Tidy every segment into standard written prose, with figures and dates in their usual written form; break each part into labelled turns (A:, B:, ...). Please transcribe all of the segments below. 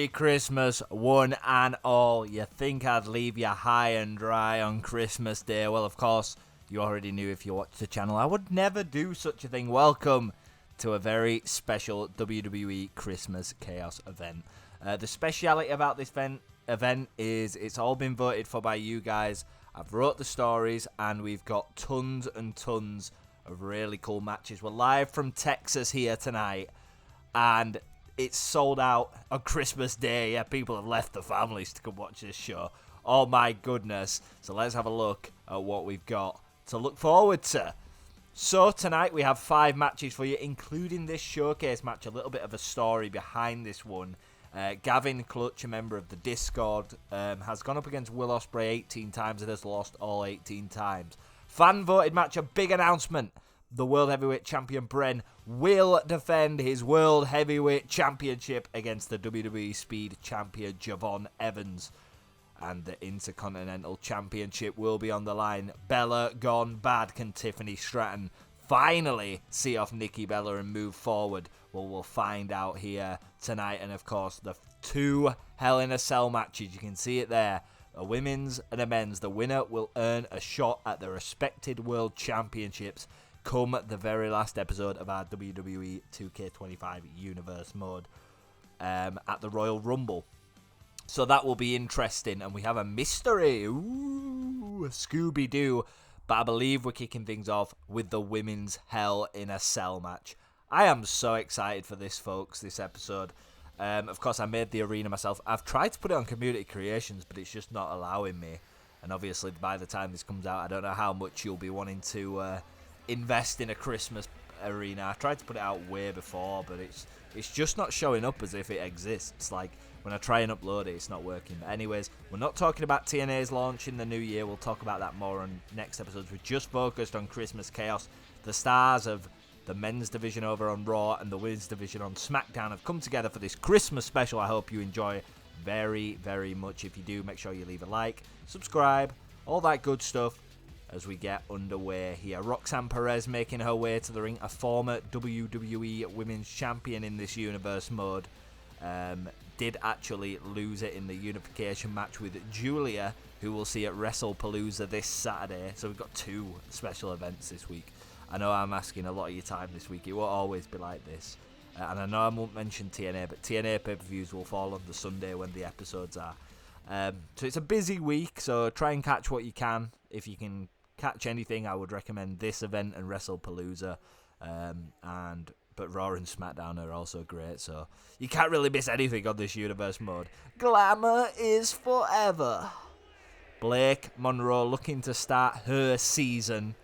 A: Merry Christmas, one and all. You think I'd leave you high and dry on Christmas Day? Well, of course, you already knew if you watched the channel. I would never do such a thing. Welcome to a very special WWE Christmas Chaos event. The speciality about this event is it's all been voted for by you guys. I've wrote the stories and we've got tons and tons of really cool matches. We're live from Texas here tonight and it's sold out on Christmas Day. Yeah, people have left their families to come watch this show. Oh my goodness. So let's have a look at what we've got to look forward to. So tonight we have 5 matches for you, including this showcase match. A little bit of a story behind this one. Gavin Clutch, a member of the Discord, has gone up against Will Ospreay 18 times and has lost all 18 times. Fan voted match, a big announcement. The World Heavyweight Champion Bren will defend his World Heavyweight Championship against the WWE Speed Champion Javon Evans. And the Intercontinental Championship will be on the line. Bella gone bad. Can Tiffany Stratton finally see off Nikki Bella and move forward? Well, we'll find out here tonight. And of course, the 2 Hell in a Cell matches. You can see it there. A women's and a men's. The winner will earn a shot at the respected World Championships come the very last episode of our WWE 2K25 Universe mode at the Royal Rumble. So that will be interesting. And we have a mystery. Ooh, Scooby-Doo. But I believe we're kicking things off with the women's Hell in a Cell match. I am so excited for this, folks, this episode. Of course, I made the arena myself. I've tried to put it on Community Creations, but it's just not allowing me. And obviously, by the time this comes out, I don't know how much you'll be wanting to invest in a Christmas arena. I tried to put it out way before, but it's just not showing up as if it exists. Like, when I try and upload it, it's not working. But anyways, we're not talking about TNA's launch in the new year. We'll talk about that more on next episodes. We're just focused on Christmas Chaos. The stars of the men's division over on Raw and the women's division on SmackDown have come together for this Christmas special. I hope you enjoy very, very much. If you do, make sure you leave a like, subscribe, all that good stuff as we get underway here. Roxanne Perez making her way to the ring, a former WWE Women's Champion in this universe mode. Did actually lose it in the unification match with Julia, who we'll see at WrestlePalooza this Saturday. So we've got 2 special events this week. I know I'm asking a lot of your time this week. It won't always be like this. And I know I won't mention TNA, but TNA pay-per-views will fall on the Sunday when the episodes are. So it's a busy week, so try and catch what you can. If you can catch anything, I would recommend this event and WrestlePalooza. But Raw and SmackDown are also great, so you can't really miss anything on this universe mode. Glamour is forever. Blake Monroe looking to start her season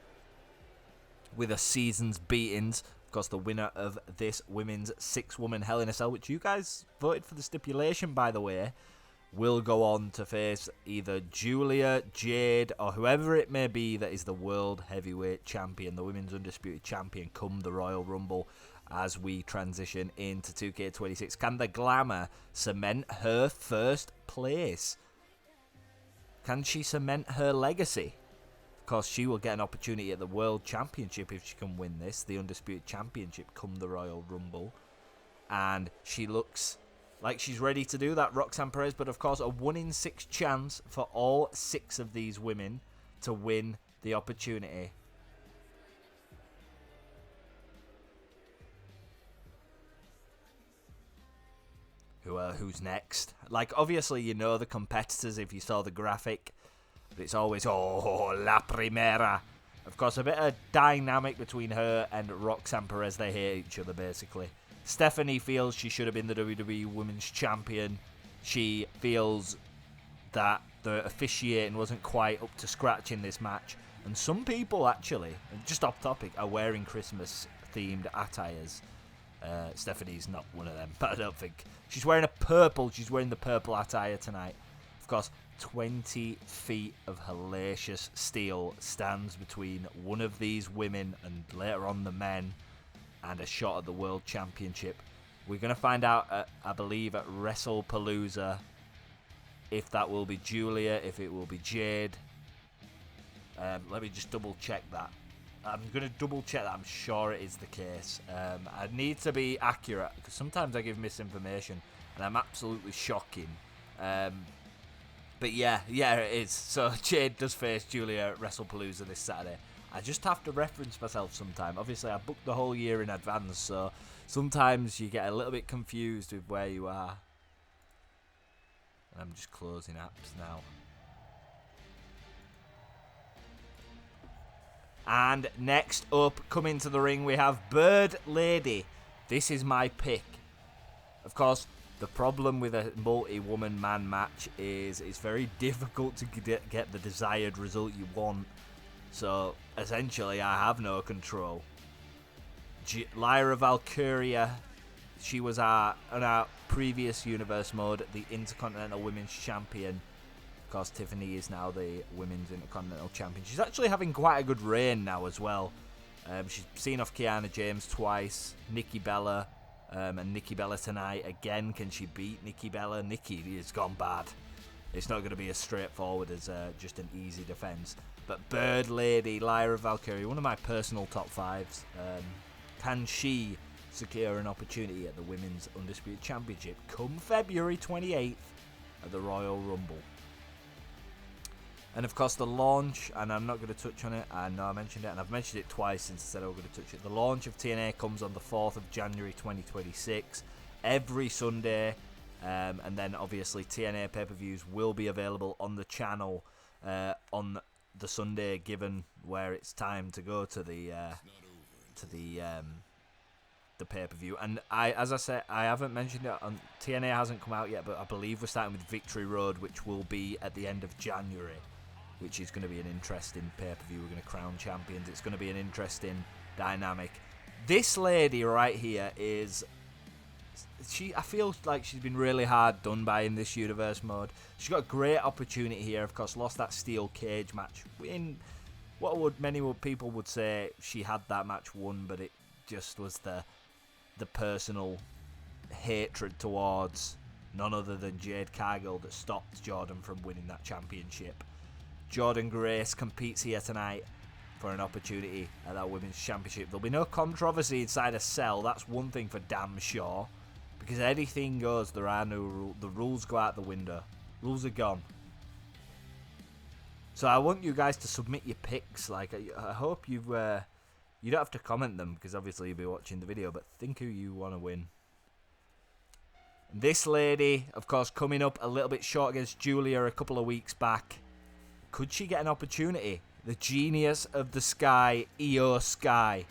A: with a season's beatings. Of course, the winner of this women's 6-woman Hell in a Cell, which you guys voted for the stipulation, by the way, will go on to face either Julia, Jade, or whoever it may be that is the World Heavyweight Champion, the Women's Undisputed Champion, come the Royal Rumble as we transition into 2K26. Can the Glamour cement her first place? Can she cement her legacy? Of course, she will get an opportunity at the World Championship if she can win this, the Undisputed Championship come the Royal Rumble. And she looks like she's ready to do that, Roxanne Perez. But of course, a 1 in 6 chance for all 6 of these women to win the opportunity. Who's next? Like, obviously, you know the competitors if you saw the graphic. But it's always, oh, la primera. Of course, a bit of dynamic between her and Roxanne Perez. They hate each other, basically. Stephanie feels she should have been the WWE Women's Champion. She feels that the officiating wasn't quite up to scratch in this match. And some people, actually, just off topic, are wearing Christmas-themed attires. Stephanie's not one of them, but I don't think. She's wearing she's wearing the purple attire tonight. Of course, 20 feet of hellacious steel stands between one of these women and later on the men and a shot at the World Championship. We're going to find out, I believe, at WrestlePalooza if that will be Julia, if it will be Jade. Let me just double check that. I'm going to double check that. I'm sure it is the case. I need to be accurate because sometimes I give misinformation and I'm absolutely shocking. But yeah, it is. So Jade does face Julia at WrestlePalooza this Saturday. I just have to reference myself sometime. Obviously, I booked the whole year in advance, so sometimes you get a little bit confused with where you are. I'm just closing apps now. And next up, coming to the ring, we have Bird Lady. This is my pick. Of course, the problem with a multi-woman man match is it's very difficult to get the desired result you want. So, essentially, I have no control. Lyra Valkyria, she was on our previous universe mode, the Intercontinental Women's Champion. Of course, Tiffany is now the Women's Intercontinental Champion. She's actually having quite a good reign now as well. She's seen off Kiana James twice, Nikki Bella, and Nikki Bella tonight. Again, can she beat Nikki Bella? Nikki has gone bad. It's not going to be as straightforward as just an easy defense. But Bird Lady, Lyra Valkyrie, one of my personal top fives. Can she secure an opportunity at the Women's Undisputed Championship come February 28th at the Royal Rumble? And of course the launch, and I'm not going to touch on it, I know I mentioned it, and I've mentioned it twice since I said I was going to touch it. The launch of TNA comes on the 4th of January 2026, every Sunday, and then obviously TNA pay-per-views will be available on the channel on the Sunday, given where it's time to go to the pay-per-view. And as I said, I haven't mentioned it, on TNA hasn't come out yet, but I believe we're starting with Victory Road, which will be at the end of January, which is going to be an interesting pay-per-view. We're going to crown champions. It's going to be an interesting dynamic. This lady right here is... I feel like she's been really hard done by in this universe mode. She's got a great opportunity here. Of course, lost that steel cage match. In what many people would say she had that match won, but it just was the personal hatred towards none other than Jade Cargill that stopped Jordan from winning that championship. Jordan Grace competes here tonight for an opportunity at that Women's Championship. There'll be no controversy inside a cell. That's one thing for damn sure. Because anything goes, there are no rules. The rules go out the window. Rules are gone. So I want you guys to submit your picks. Like, I hope you don't have to comment them, because obviously you'll be watching the video, but think who you want to win. This lady, of course, coming up a little bit short against Julia a couple of weeks back. Could she get an opportunity? The genius of the sky, Io Sky.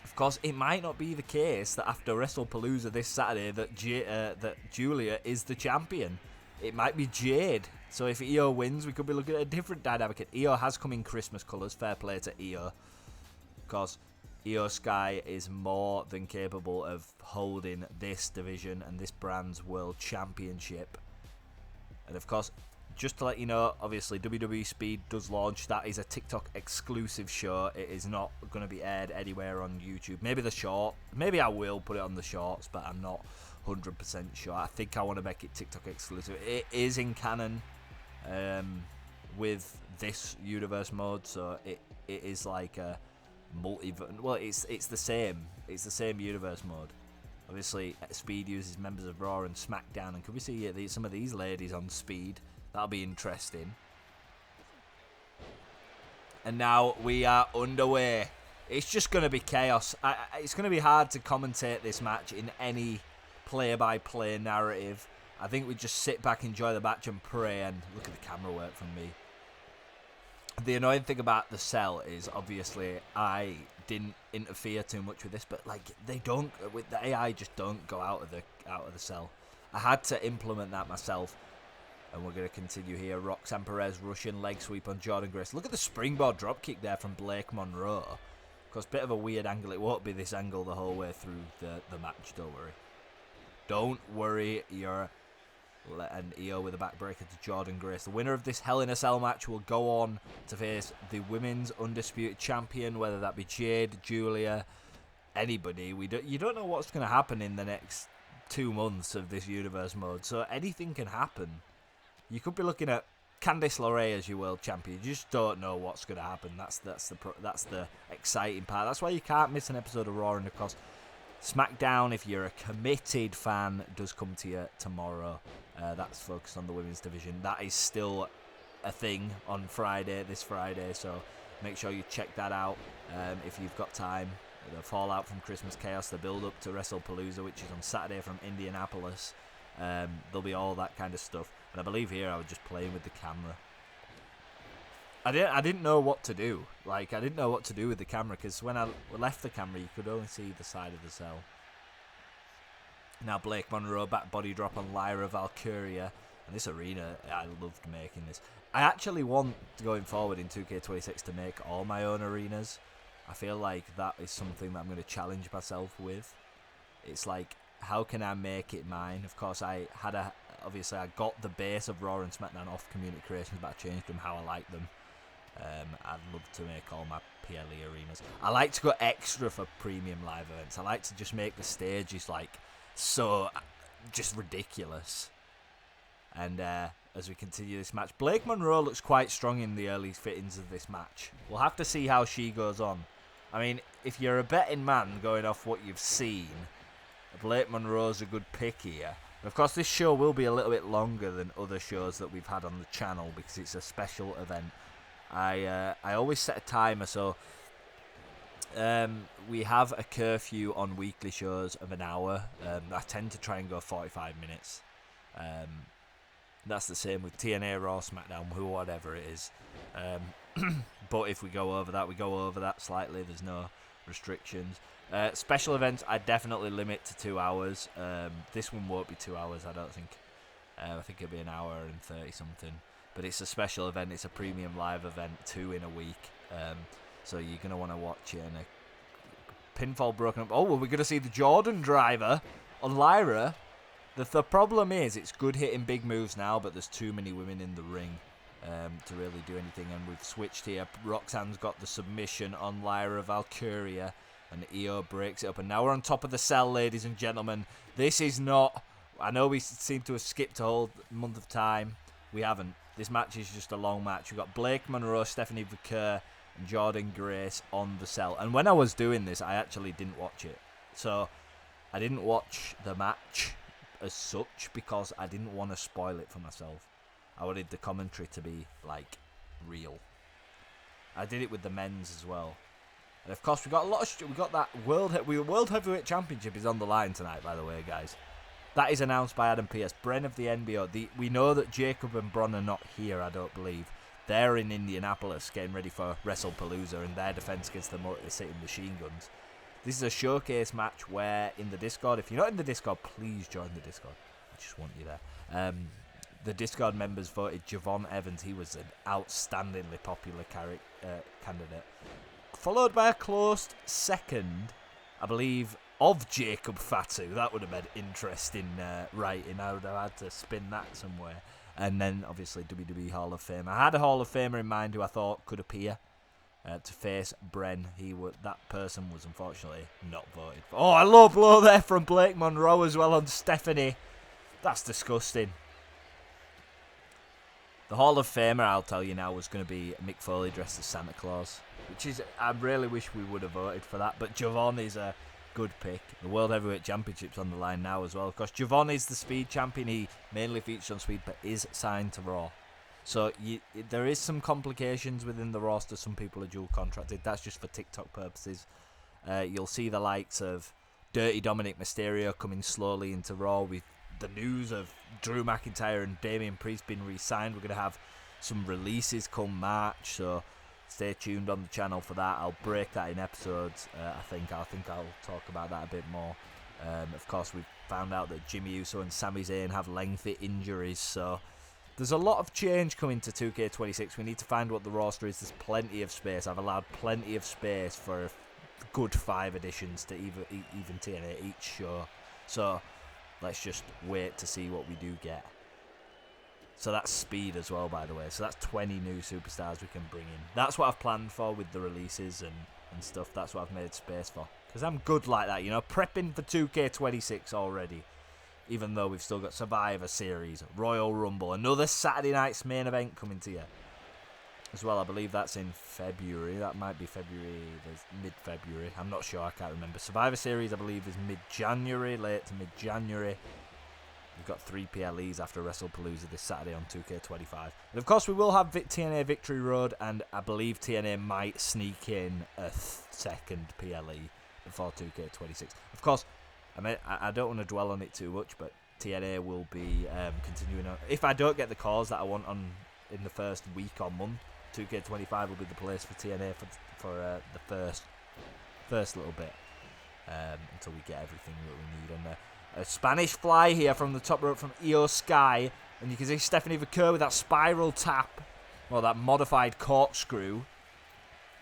A: Of course, it might not be the case that after WrestlePalooza this Saturday that Julia is the champion. It might be Jade. So if Io wins, we could be looking at a different dynamic. Io has come in Christmas colours. Fair play to Io. Of course, Io Sky is more than capable of holding this division and this brand's world championship. And of course, just to let you know, obviously WWE Speed does launch. That is a TikTok exclusive show. It is not going to be aired anywhere on YouTube. Maybe the short. Maybe I will put it on the shorts, but I'm not 100% sure. I think I want to make it TikTok exclusive. It is in canon with this universe mode, so it is like a multi. Well, it's the same. It's the same universe mode. Obviously, Speed uses members of Raw and SmackDown, and could we see some of these ladies on Speed? That'll be interesting. And now we are underway. It's just going to be chaos. It's going to be hard to commentate this match in any play-by-play narrative. I think we just sit back, enjoy the match, and pray. And look at the camera work from me. The annoying thing about the cell is obviously I didn't interfere too much with this, but like they don't, with the AI just don't go out of the cell. I had to implement that myself. And we're going to continue here. Roxanne Perez, Russian leg sweep on Jordan Grace. Look at the springboard dropkick there from Blake Monroe. Of course, bit of a weird angle. It won't be this angle the whole way through the match, don't worry. Don't worry, you're letting Io with a backbreaker to Jordan Grace. The winner of this Hell in a Cell match will go on to face the Women's Undisputed Champion, whether that be Jade, Julia, anybody. You don't know what's going to happen in the next 2 months of this universe mode, so anything can happen. You could be looking at Candice LeRae as your world champion. You just don't know what's going to happen. That's the exciting part. That's why you can't miss an episode of Raw. And of course, SmackDown, if you're a committed fan, does come to you tomorrow. That's focused on the women's division. That is still a thing on this Friday. So make sure you check that out if you've got time. The fallout from Christmas Chaos, the build up to WrestlePalooza, which is on Saturday from Indianapolis. There'll be all that kind of stuff. And I believe here I was just playing with the camera. I didn't know what to do. I didn't know what to do with the camera, because when I left the camera, you could only see the side of the cell. Now Blake Monroe, back body drop on Lyra Valkyria. And this arena, I loved making this. I actually want, going forward in 2K26, to make all my own arenas. I feel like that is something that I'm going to challenge myself with. It's like, how can I make it mine? Of course, obviously I got the base of Raw and SmackDown off Community Creations, but I changed them how I like them. I'd love to make all my PLE arenas. I like to go extra for premium live events. I like to just make the stages so just ridiculous. And as we continue this match, Blake Monroe looks quite strong in the early fittings of this match. We'll have to see how she goes on. I mean, if you're a betting man going off what you've seen, Blake Monroe's a good pick here. And of course, this show will be a little bit longer than other shows that we've had on the channel because it's a special event. I always set a timer, so we have a curfew on weekly shows of an hour. I tend to try and go 45 minutes. That's the same with TNA, Raw, SmackDown, whatever it is. But if we go over that slightly. There's no restrictions. Special events, I definitely limit to 2 hours. This one won't be 2 hours, I don't think. I think it'll be an hour and 30 something. But it's a special event. It's a premium live event, 2 in a week. So you're going to want to watch it. And a pinfall broken up. Oh, well, we're going to see the Jordan driver on Lyra. The problem is it's good hitting big moves now, but there's too many women in the ring to really do anything. And we've switched here. Roxanne's got the submission on Lyra Valkyria, and Io breaks it up. And now we're on top of the cell, ladies and gentlemen. This is not... I know we seem to have skipped a whole month of time. We haven't. This match is just a long match. We've got Blake Monroe, Stephanie Vaquer, and Jordan Grace on the cell. And when I was doing this, I actually didn't watch it. So I didn't watch the match as such because I didn't want to spoil it for myself. I wanted the commentary to be real. I did it with the men's as well, and of course we got that World Heavyweight Championship is on the line tonight. By the way, guys, that is announced by Adam Pearce. Bren of the NBO. We know that Jacob and Bron are not here. I don't believe they're in Indianapolis getting ready for WrestlePalooza and their defense against the Motor City Machine Guns. This is a showcase match where in the Discord, if you're not in the Discord, please join the Discord. I just want you there. The Discord members voted Javon Evans. He was an outstandingly popular candidate. Followed by a close second, I believe, of Jacob Fatu. That would have been interesting writing. I would have had to spin that somewhere. And then, obviously, WWE Hall of Fame. I had a Hall of Famer in mind who I thought could appear to face Bren. That person was unfortunately not voted for. Oh, a low blow there from Blake Monroe as well on Stephanie. That's disgusting. The Hall of Famer, I'll tell you now, was going to be Mick Foley dressed as Santa Claus, which is, I really wish we would have voted for that, but Javon is a good pick. The World Heavyweight Championship's on the line now as well. Of course, Javon is the Speed champion. He mainly features on Speed, but is signed to Raw. So there is some complications within the roster. Some people are dual contracted. That's just for TikTok purposes. You'll see the likes of Dirty Dominic Mysterio coming slowly into Raw with the news of Drew McIntyre and Damian Priest being re-signed. We're going to have some releases come March, so stay tuned on the channel for that. I'll break that in episodes. I think I'll talk about that a bit more. Of course, we've found out that Jimmy Uso and Sami Zayn have lengthy injuries, so there's a lot of change coming to 2K26. We need to find what the roster is. There's plenty of space. I've allowed plenty of space for a good 5 additions to even TNA each show. So let's just wait to see what we do get. So that's Speed as well, by the way. So that's 20 new superstars we can bring in. That's what I've planned for with the releases and stuff. That's what I've made space for. Because I'm good like that, prepping for 2K26 already. even though we've still got Survivor Series, Royal Rumble, another Saturday night's main event coming to you as well. I believe that's in February. That might be February, mid-February. I'm not sure. I can't remember. Survivor Series, I believe, is mid-January, late to mid-January. We've got 3 PLEs after WrestlePalooza this Saturday on 2K25. And of course, we will have TNA Victory Road, and I believe TNA might sneak in a second PLE before 2K26. Of course, I don't want to dwell on it too much, but TNA will be continuing on. If I don't get the calls that I want in the first week or month, 2K25 will be the place for TNA for the first little bit until we get everything that we need. And a Spanish fly here from the top rope from Io Sky, and you can see Stephanie Vaquer with that spiral tap, well, that modified corkscrew,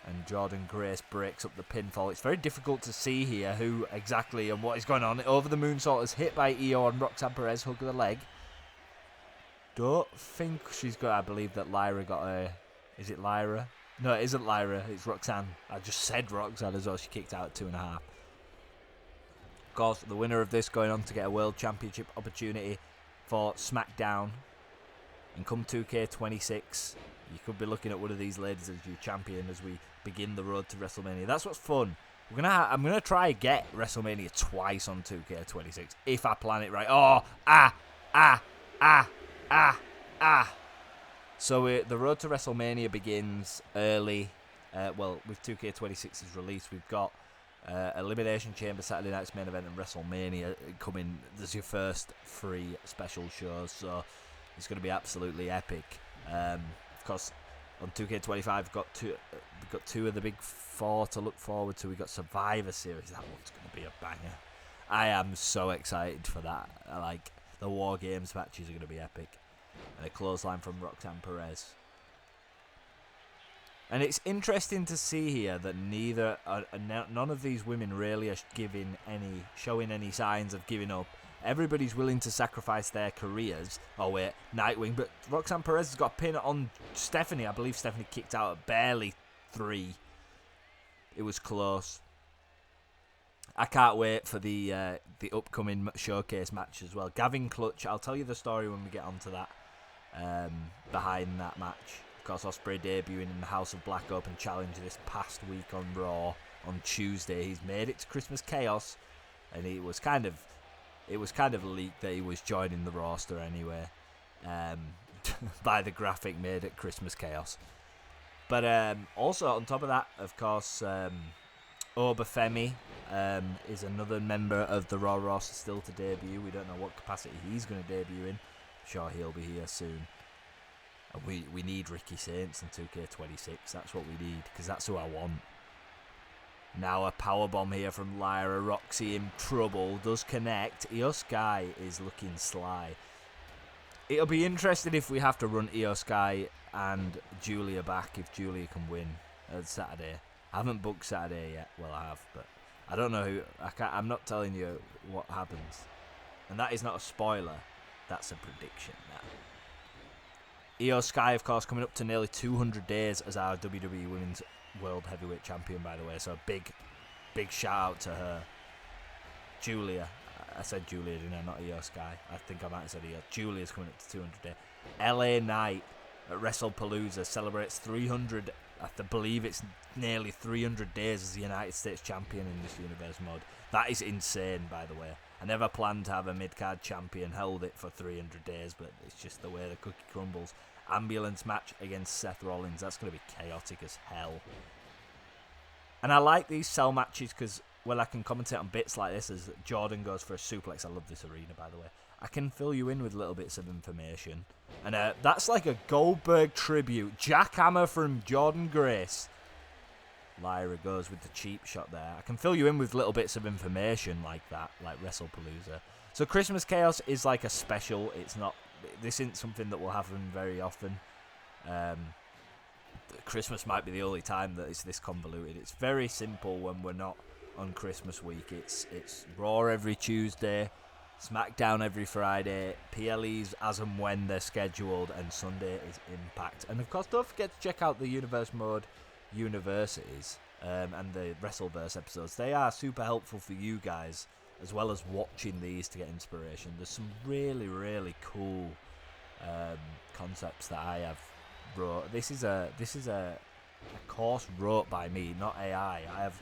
A: and Jordynne Grace breaks up the pinfall. It's very difficult to see here who exactly and what is going on. Over the moonsault is hit by Io, and Roxanne Perez hook of the leg. Don't think she's got. I believe that Lyra got a. Is it Lyra? No, it isn't Lyra. It's Roxanne. I just said Roxanne as well. She kicked out at 2.5. Of course, the winner of this going on to get a World Championship opportunity for SmackDown. And come 2K26, you could be looking at one of these ladies as your champion as we begin the road to WrestleMania. That's what's fun. I'm gonna try get WrestleMania twice on 2K26 if I plan it right. Oh, So the road to WrestleMania begins early. With 2K26's release, we've got Elimination Chamber, Saturday night's main event, and WrestleMania coming. There's your first 3 special shows, so it's going to be absolutely epic. Of course, on 2K25, we've got two of the big 4 to look forward to. We've got Survivor Series. That one's going to be a banger. I am so excited for that. Like, the War Games matches are going to be epic. And a clothesline from Roxanne Perez. And it's interesting to see here that none of these women really are showing any signs of giving up. Everybody's willing to sacrifice their careers. Oh wait, Nightwing. But Roxanne Perez has got a pin on Stephanie. I believe Stephanie kicked out at barely 3. It was close. I can't wait for the upcoming showcase match as well. Gavin Clutch. I'll tell you the story when we get onto that. Behind that match. Of course, Ospreay debuting in the House of Black Open Challenge this past week on Raw on Tuesday. He's made it to Christmas Chaos, and it was kind of leaked that he was joining the roster anyway, by the graphic made at Christmas Chaos. But also on top of that, of course, Obafemi is another member of the Raw roster still to debut. We don't know what capacity he's going to debut in. I'm sure he'll be here soon. And we need Ricky Saints in 2K26. That's what we need, because that's who I want. Now a powerbomb here from Lyra. Roxy in trouble. Does connect. Io Sky is looking sly. It'll be interesting if we have to run Io Sky and Julia back, if Julia can win at Saturday. I haven't booked Saturday yet. Well, I have, but I don't know who. I'm not telling you what happens. And that is not a spoiler. That's a prediction now. Io Sky, of course, coming up to nearly 200 days as our WWE Women's World Heavyweight Champion, by the way. So big shout out to her. Julia. I said Julia, didn't I? Not Io Sky. I think I might have said Io. Julia's coming up to 200 days. LA Knight at WrestlePalooza celebrates 300. I believe it's nearly 300 days as the United States Champion in this universe mode. That is insane, by the way. I never planned to have a mid-card champion held it for 300 days, but it's just the way the cookie crumbles. Ambulance match against Seth Rollins. That's going to be chaotic as hell. And I like these cell matches because, well, I can commentate on bits like this as Jordan goes for a suplex. I love this arena, by the way. I can fill you in with little bits of information. And that's like a Goldberg tribute. Jackhammer from Jordynne Grace. Lyra goes with the cheap shot there. I can fill you in with little bits of information like that, like WrestlePalooza. So Christmas Chaos is like a special. It's not. This isn't something that will happen very often. Christmas might be the only time that it's this convoluted. It's very simple when we're not on Christmas week. It's Raw every Tuesday, SmackDown every Friday, PLEs as and when they're scheduled, and Sunday is Impact. And of course, don't forget to check out the Universe Mode Universities and the WrestleVerse episodes. They are super helpful for you guys as well as watching these to get inspiration. There's some really, really cool concepts that I have wrote. This is a course wrote by me, not AI. I have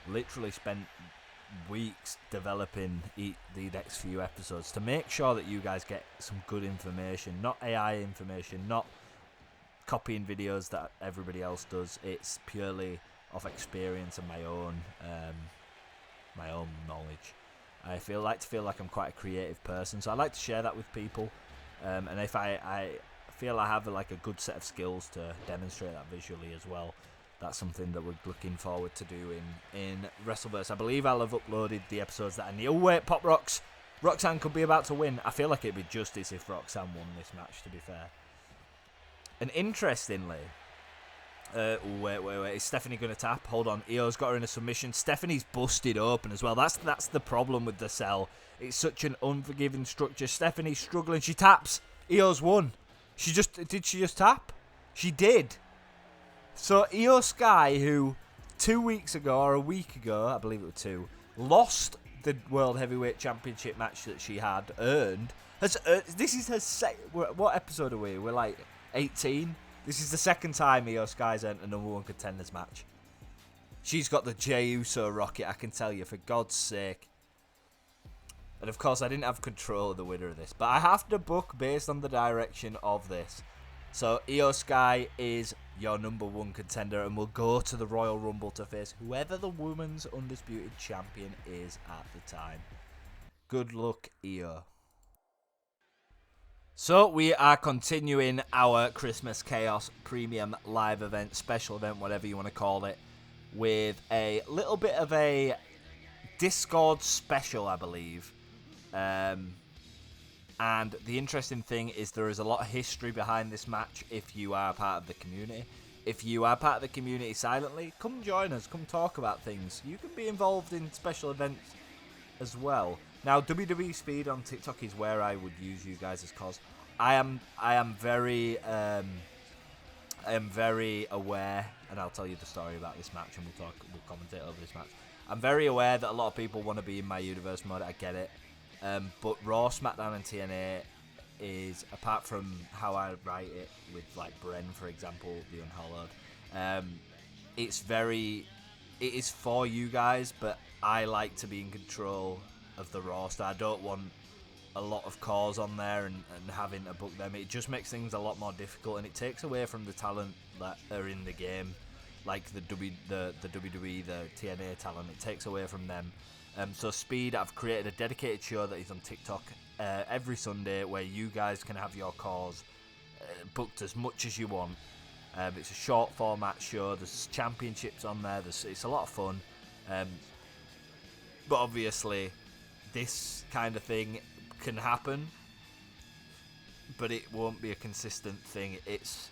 A: literally spent weeks developing the next few episodes to make sure that you guys get some good information, not AI information, not copying videos that everybody else does. It's purely of experience and my own knowledge. I like to feel like I'm quite a creative person, so I like to share that with people. And if I feel I have like a good set of skills to demonstrate that visually as well, that's something that we're looking forward to do in Wrestleverse. I believe I'll have uploaded the episodes that I need. Oh wait, Pop Rocks! Roxanne could be about to win. I feel like it'd be justice if Roxanne won this match, to be fair. And interestingly, wait, is Stephanie going to tap? Hold on, Io's got her in a submission. Stephanie's busted open as well. That's the problem with the cell. It's such an unforgiving structure. Stephanie's struggling. She taps. Io's won. Did she just tap? She did. So Io Sky, who 2 weeks ago or a week ago, I believe it was 2, lost the World Heavyweight Championship match that she had earned. This is her what episode are we? We're like 18. This is the second time Io Sky's earned a number 1 contenders match. She's got the Jey Uso rocket, I can tell you, for God's sake. And of course, I didn't have control of the winner of this, but I have to book based on the direction of this. So Io Sky is your number 1 contender and will go to the Royal Rumble to face whoever the women's undisputed champion is at the time. Good luck, Io. So we are continuing our Christmas Chaos premium live event, special event, whatever you want to call it, with a little bit of a Discord special, I believe. And the interesting thing is there is a lot of history behind this match if you are part of the community. If you are part of the community silently, come join us, come talk about things. You can be involved in special events as well. Now, WWE Speed on TikTok is where I would use you guys as cause. I am very aware, and I'll tell you the story about this match, and we'll commentate over this match. I'm very aware that a lot of people want to be in my universe mode. I get it. But Raw, SmackDown, and TNA is, apart from how I write it with like Bren, for example, the Unhallowed, it is for you guys, but I like to be in control of the roster. I don't want a lot of calls on there and having to book them. It just makes things a lot more difficult, and it takes away from the talent that are in the game, like the WWE, the TNA talent. It takes away from them. So Speed, I've created a dedicated show that is on TikTok every Sunday where you guys can have your calls booked as much as you want. It's a short format show. There's championships on there. It's a lot of fun. But obviously, this kind of thing can happen, but it won't be a consistent thing. It's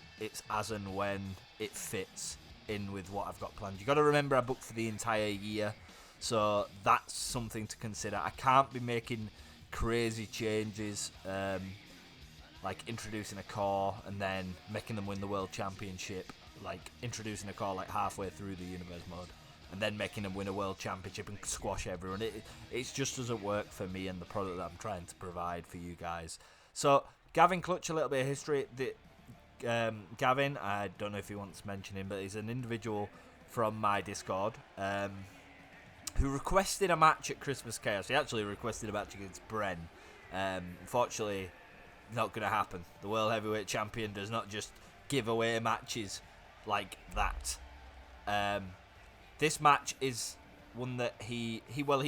A: as and when it fits in with what I've got planned. You got to remember I booked for the entire year. So that's something to consider. I can't be making crazy changes, like introducing a core and then making them win the World Championship, like introducing a core like halfway through the Universe mode, and then making them win a World Championship and squash everyone. It just doesn't work for me and the product that I'm trying to provide for you guys. So Gavin Clutch, a little bit of history. Gavin, I don't know if he wants to mention him, but he's an individual from my Discord. Who requested a match at Christmas Chaos. He actually requested a match against Bren. Unfortunately, not going to happen. The World Heavyweight Champion does not just give away matches like that. This match is one that he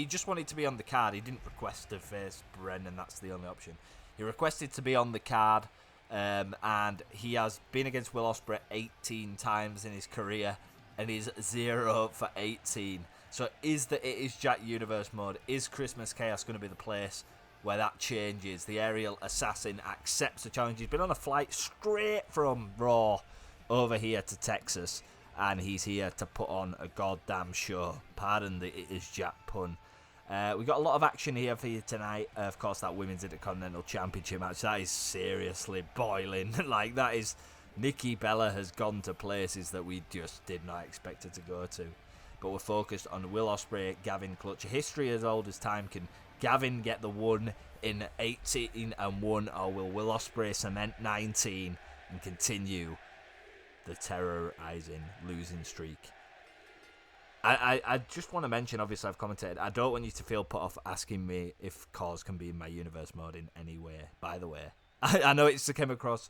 A: just wanted to be on the card. He didn't request to face Bren, and that's the only option. He requested to be on the card, and he has been against Will Ospreay 18 times in his career, and he's 0 for 18. So it is Jack Universe mode. Is Christmas Chaos going to be the place where that changes? The aerial assassin accepts the challenge. He's been on a flight straight from Raw over here to Texas, and he's here to put on a goddamn show. Pardon the it is Jack pun. We got a lot of action here for you tonight. Of course, that Women's Intercontinental Championship match, that is seriously boiling. Like, that is... Nikki Bella has gone to places that we just did not expect her to go to. But we're focused on Will Ospreay, Gavin Clutch. A history as old as time can Gavin get the 1 in 18 and 1, or will Will Ospreay cement 19 and continue the terrorizing losing streak? I just want to mention, obviously I've commented, I don't want you to feel put off asking me if Cause can be in my universe mode in any way, by the way. I know it's came across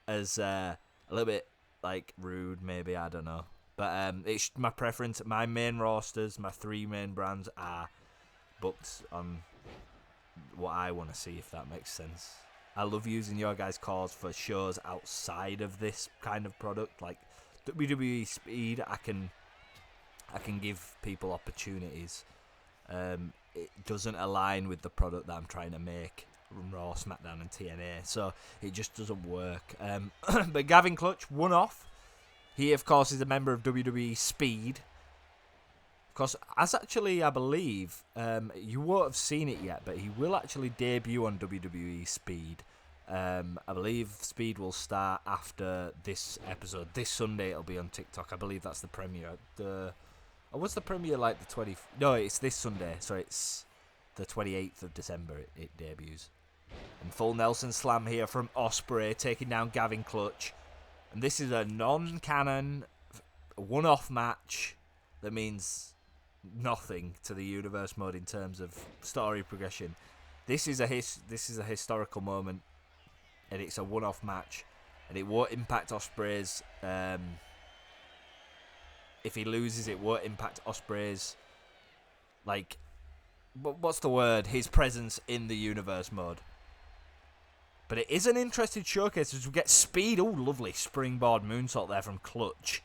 A: as a little bit like rude, maybe, I don't know. But it's my preference. My main rosters, my 3 main brands are booked on what I want to see, if that makes sense. I love using your guys' calls for shows outside of this kind of product, like WWE Speed. I can give people opportunities. It doesn't align with the product that I'm trying to make, Raw, SmackDown and TNA, so it just doesn't work. But Gavin Clutch, 1 off. He, of course, is a member of WWE Speed. Of course, as actually, I believe, you won't have seen it yet, but he will actually debut on WWE Speed. I believe Speed will start after this episode. This Sunday it'll be on TikTok. I believe that's the premiere. Or was the premiere like the 20th? No, it's this Sunday, so it's the 28th of December it debuts. And full Nelson Slam here from Ospreay, taking down Gavin Clutch. And this is a non-canon, one-off match that means nothing to the universe mode in terms of story progression. This is a historical moment, and it's a one-off match, and it won't impact Ospreay's. If he loses, it won't impact Ospreay's, like, what's the word? His presence in the universe mode. But it is an interesting showcase as we get Speed. Oh, lovely springboard moonsault there from Clutch.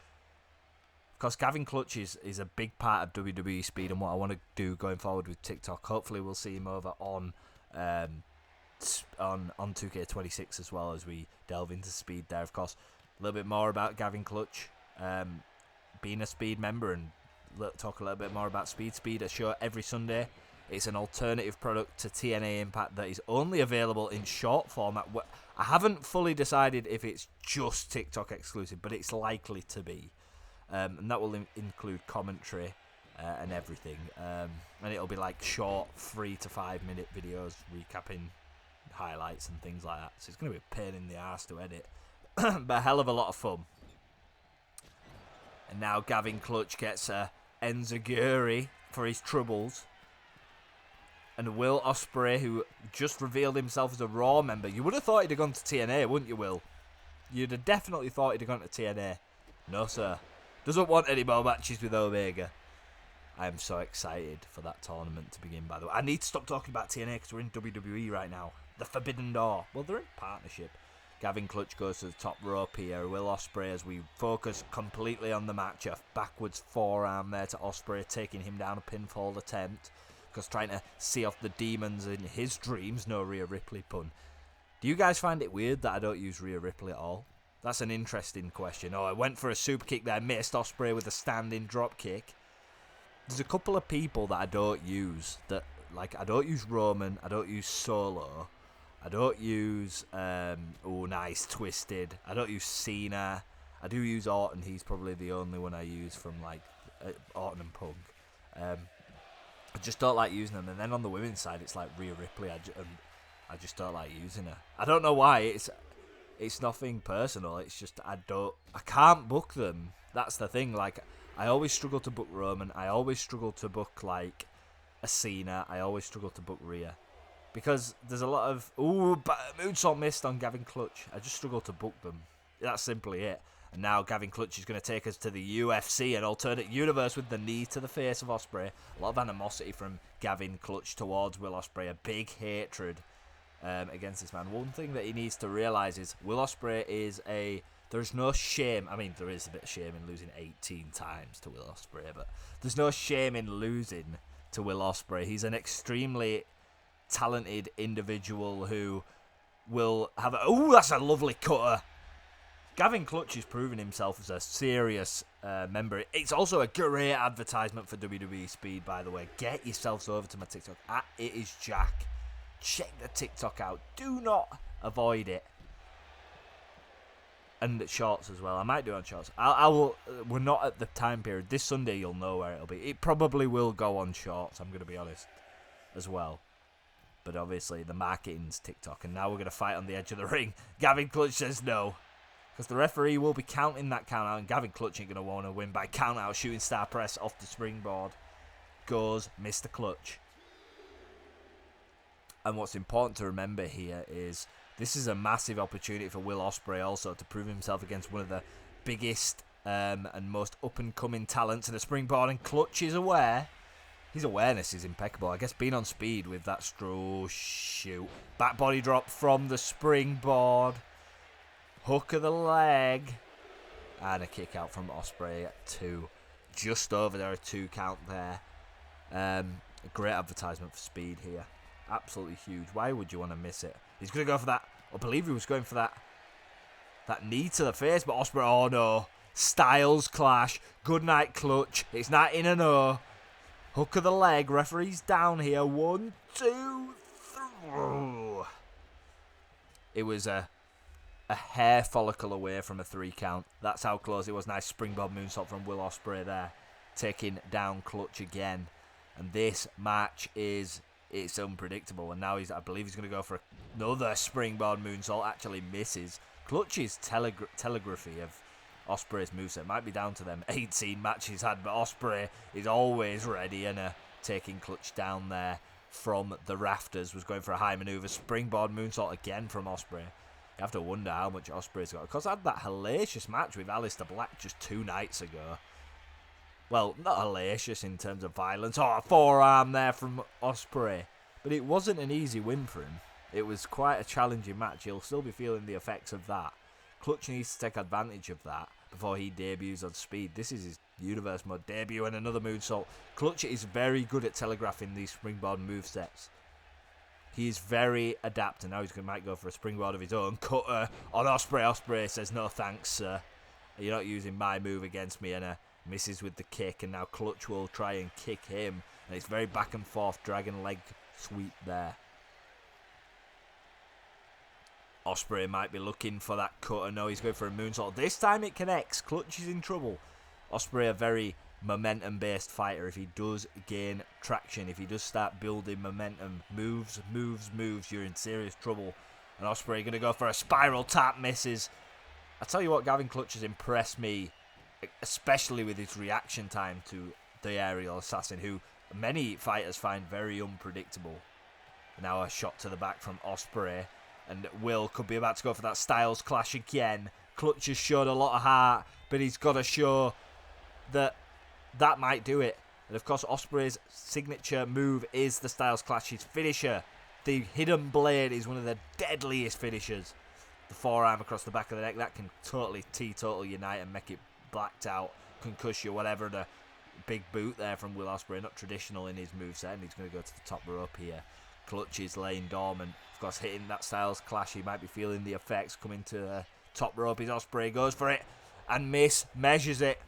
A: Of course, Gavin Clutch is a big part of WWE Speed and what I want to do going forward with TikTok. Hopefully we'll see him over on 2K26 as well as we delve into Speed there. Of course, a little bit more about Gavin Clutch being a Speed member, and talk a little bit more about Speed. Speed, a show every Sunday. It's an alternative product to TNA Impact that is only available in short format. I haven't fully decided if it's just TikTok exclusive, but it's likely to be. And that will include commentary and everything. And it'll be like short 3 to 5 minute videos recapping highlights and things like that. So it's going to be a pain in the ass to edit. But a hell of a lot of fun. And now Gavin Clutch gets Enziguri for his troubles. And Will Ospreay, who just revealed himself as a Raw member. You would have thought he'd have gone to TNA, wouldn't you, Will? You'd have definitely thought he'd have gone to TNA. No, sir. Doesn't want any more matches with Omega. I am so excited for that tournament to begin, by the way. I need to stop talking about TNA because we're in WWE right now. The Forbidden Door. Well, they're in partnership. Gavin Clutch goes to the top rope here. Will Ospreay, as we focus completely on the match. A backwards forearm there to Ospreay, taking him down a pinfall attempt. Because trying to see off the demons in his dreams. No Rhea Ripley pun. Do you guys find it weird that I don't use Rhea Ripley at all? That's an interesting question. Oh, I went for a super kick there. Missed Ospreay with a standing drop kick. There's a couple of people that I don't use. That, like, I don't use Roman. I don't use Solo. I don't use, oh, nice, Twisted. I don't use Cena. I do use Orton. He's probably the only one I use from, like, Orton and Punk. I just don't like using them. And then on the women's side, it's like Rhea Ripley. I just don't like using her. I don't know why. It's nothing personal. It's just I can't book them. That's the thing. Like, I always struggle to book Roman. I always struggle to book, like, a Cena. I always struggle to book Rhea. Because there's a lot of... Ooh, moonsault missed on Gavin Clutch. I just struggle to book them. That's simply it. And now Gavin Clutch is going to take us to the UFC, an alternate universe with the knee to the face of Ospreay. A lot of animosity from Gavin Clutch towards Will Ospreay. A big hatred against this man. One thing that he needs to realise is Will Ospreay is a... There's no shame. I mean, there is a bit of shame in losing 18 times to Will Ospreay, but there's no shame in losing to Will Ospreay. He's an extremely talented individual who will have a... Oh, that's a lovely cutter. Gavin Clutch is proving himself as a serious member. It's also a great advertisement for WWE Speed, by the way. Get yourselves over to my TikTok at It Is Jack. Check the TikTok out. Do not avoid it. And shorts as well. I might do it on shorts. I will. We're not at the time period. This Sunday you'll know where it'll be. It probably will go on shorts, I'm going to be honest, as well. But obviously the marketing's TikTok, and now we're going to fight on the edge of the ring. Gavin Clutch says no, because the referee will be counting that count out, and Gavin Clutch ain't going to want to win by count out. Shooting star press off the springboard. Goes Mr. Clutch. And what's important to remember here is this is a massive opportunity for Will Ospreay also to prove himself against one of the biggest and most up-and-coming talents in the springboard, and Clutch is aware. His awareness is impeccable. I guess being on speed with that shoot. Back body drop from the springboard. Hook of the leg. And a kick out from Ospreay at 2. Just over there, a 2 count there. A great advertisement for speed here. Absolutely huge. Why would you want to miss it? He's going to go for that. I believe he was going for that knee to the face, but Ospreay, oh no. Styles clash. Good night, Clutch. It's not in a no. Hook of the leg. Referee's down here. 1, 2, 3. It was a hair follicle away from a 3 count. That's how close it was. Nice springboard moonsault from Will Ospreay there. Taking down Clutch again. And this match it's unpredictable. And now I believe he's going to go for another springboard moonsault. Actually misses. Clutch's telegraphy of Ospreay's moveset might be down to them 18 matches he's had, but Ospreay is always ready, and taking Clutch down there from the rafters. Was going for a high maneuver. Springboard moonsault again from Ospreay. You have to wonder how much Ospreay's got, because I had that hellacious match with Aleister Black just 2 nights ago. Well, not hellacious in terms of violence. Oh, a forearm there from Ospreay. But it wasn't an easy win for him. It was quite a challenging match. He'll still be feeling the effects of that. Clutch needs to take advantage of that before he debuts on speed. This is his Universe Mode debut, and another moonsault. Clutch is very good at telegraphing these springboard movesets. He is very adept, and now might go for a springboard of his own. Cutter on Ospreay. Ospreay says, no thanks, sir. You're not using my move against me, and misses with the kick, and now Clutch will try and kick him. And it's very back and forth, dragon leg sweep there. Ospreay might be looking for that cutter. No, he's going for a moonsault. This time it connects. Clutch is in trouble. Ospreay, a very momentum-based fighter. If he does gain traction, if he does start building momentum, moves, you're in serious trouble. And Ospreay going to go for a spiral tap, misses. I tell you what, Gavin Clutch has impressed me, especially with his reaction time to the aerial assassin, who many fighters find very unpredictable. Now a shot to the back from Ospreay. And Will could be about to go for that Styles clash again. Clutch has showed a lot of heart, but he's got to show that might do it. And of course, Ospreay's signature move is the Styles clash. His finisher, the hidden blade, is one of the deadliest finishers. The forearm across the back of the neck, that can totally teetotal your night and make it blacked out, concuss you, whatever. The big boot there from Will Ospreay, not traditional in his moveset, and he's going to go to the top rope here. Clutch is laying dormant. Of course, hitting that Styles clash, he might be feeling the effects coming to the top rope. His Ospreay goes for it and measures it.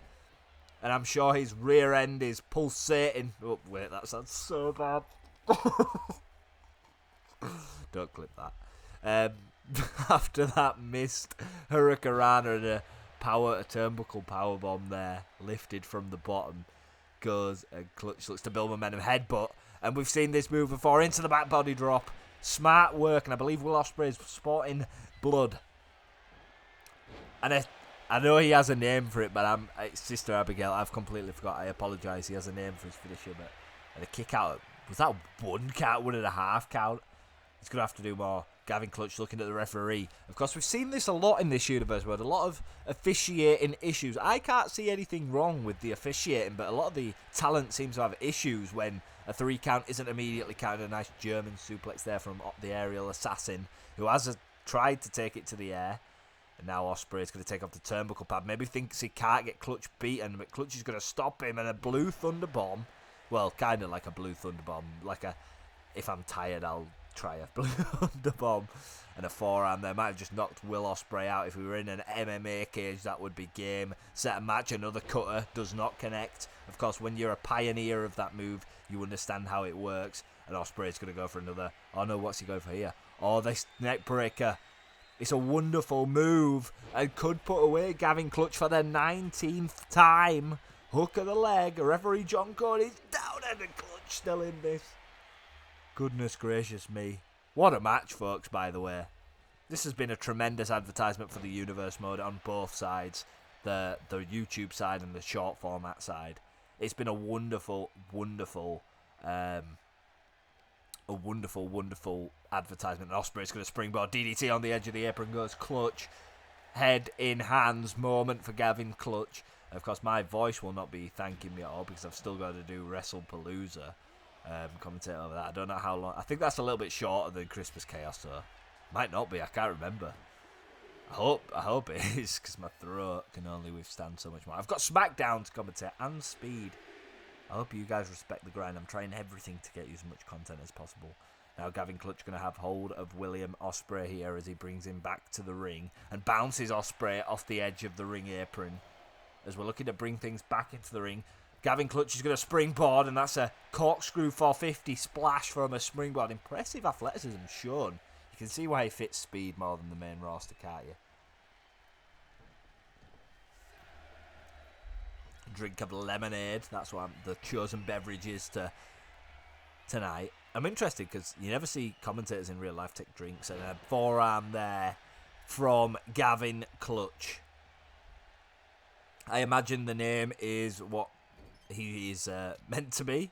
A: And I'm sure his rear end is pulsating. Oh, wait, that sounds so bad. Don't clip that. After that missed Hurricanrana and a turnbuckle powerbomb there, lifted from the bottom, goes and Clutch looks to build momentum, headbutt. And we've seen this move before, into the back body drop. Smart work, and I believe Will Ospreay is sporting blood. And I know he has a name for it, but it's Sister Abigail. I've completely forgot. I apologise. He has a name for his finisher, but and a kick out. Was that 1 count, 1.5 count? He's going to have to do more. Gavin Clutch looking at the referee. Of course, we've seen this a lot in this universe world. A lot of officiating issues. I can't see anything wrong with the officiating, but a lot of the talent seems to have issues when a 3 count isn't immediately counted. A nice German suplex there from the aerial assassin, who has tried to take it to the air. And now Ospreay's going to take off the turnbuckle pad. Maybe thinks he can't get Clutch beaten, but Clutch is going to stop him. And a blue thunder bomb. Well, kind of like a blue thunder bomb. Like a, if I'm tired, I'll try a blue thunder bomb. And a forearm there. Might have just knocked Will Ospreay out. If we were in an MMA cage, that would be game. Set a match. Another cutter does not connect. Of course, when you're a pioneer of that move, you understand how it works. And Ospreay's going to go for another. Oh no, what's he going for here? Oh, this neck breaker. It's a wonderful move and could put away Gavin Clutch for the 19th time. Hook of the leg. Referee John Cody's down and the Clutch still in this. Goodness gracious me. What a match, folks, by the way. This has been a tremendous advertisement for the Universe mode on both sides. The YouTube side and the short format side. It's been a wonderful advertisement. Ospreay's going to springboard. DDT on the edge of the apron goes clutch. Head in hands moment for Gavin Clutch. Of course, my voice will not be thanking me at all because I've still got to do WrestlePalooza. Commentate over that. I don't know how long. I think that's a little bit shorter than Christmas Chaos, so might not be. I can't remember. I hope it is because my throat can only withstand so much more. I've got SmackDown to commentate and Speed. I hope you guys respect the grind. I'm trying everything to get you as much content as possible. Now Gavin Clutch going to have hold of William Ospreay here as he brings him back to the ring and bounces Ospreay off the edge of the ring apron. As we're looking to bring things back into the ring, Gavin Clutch is going to springboard, and that's a corkscrew 450 splash from a springboard. Impressive athleticism shown. You can see why he fits Speed more than the main roster, can't you? Drink of lemonade. That's what the chosen beverage is tonight. I'm interested because you never see commentators in real life take drinks, and a forearm there from Gavin Clutch. I imagine the name is what he is meant to be.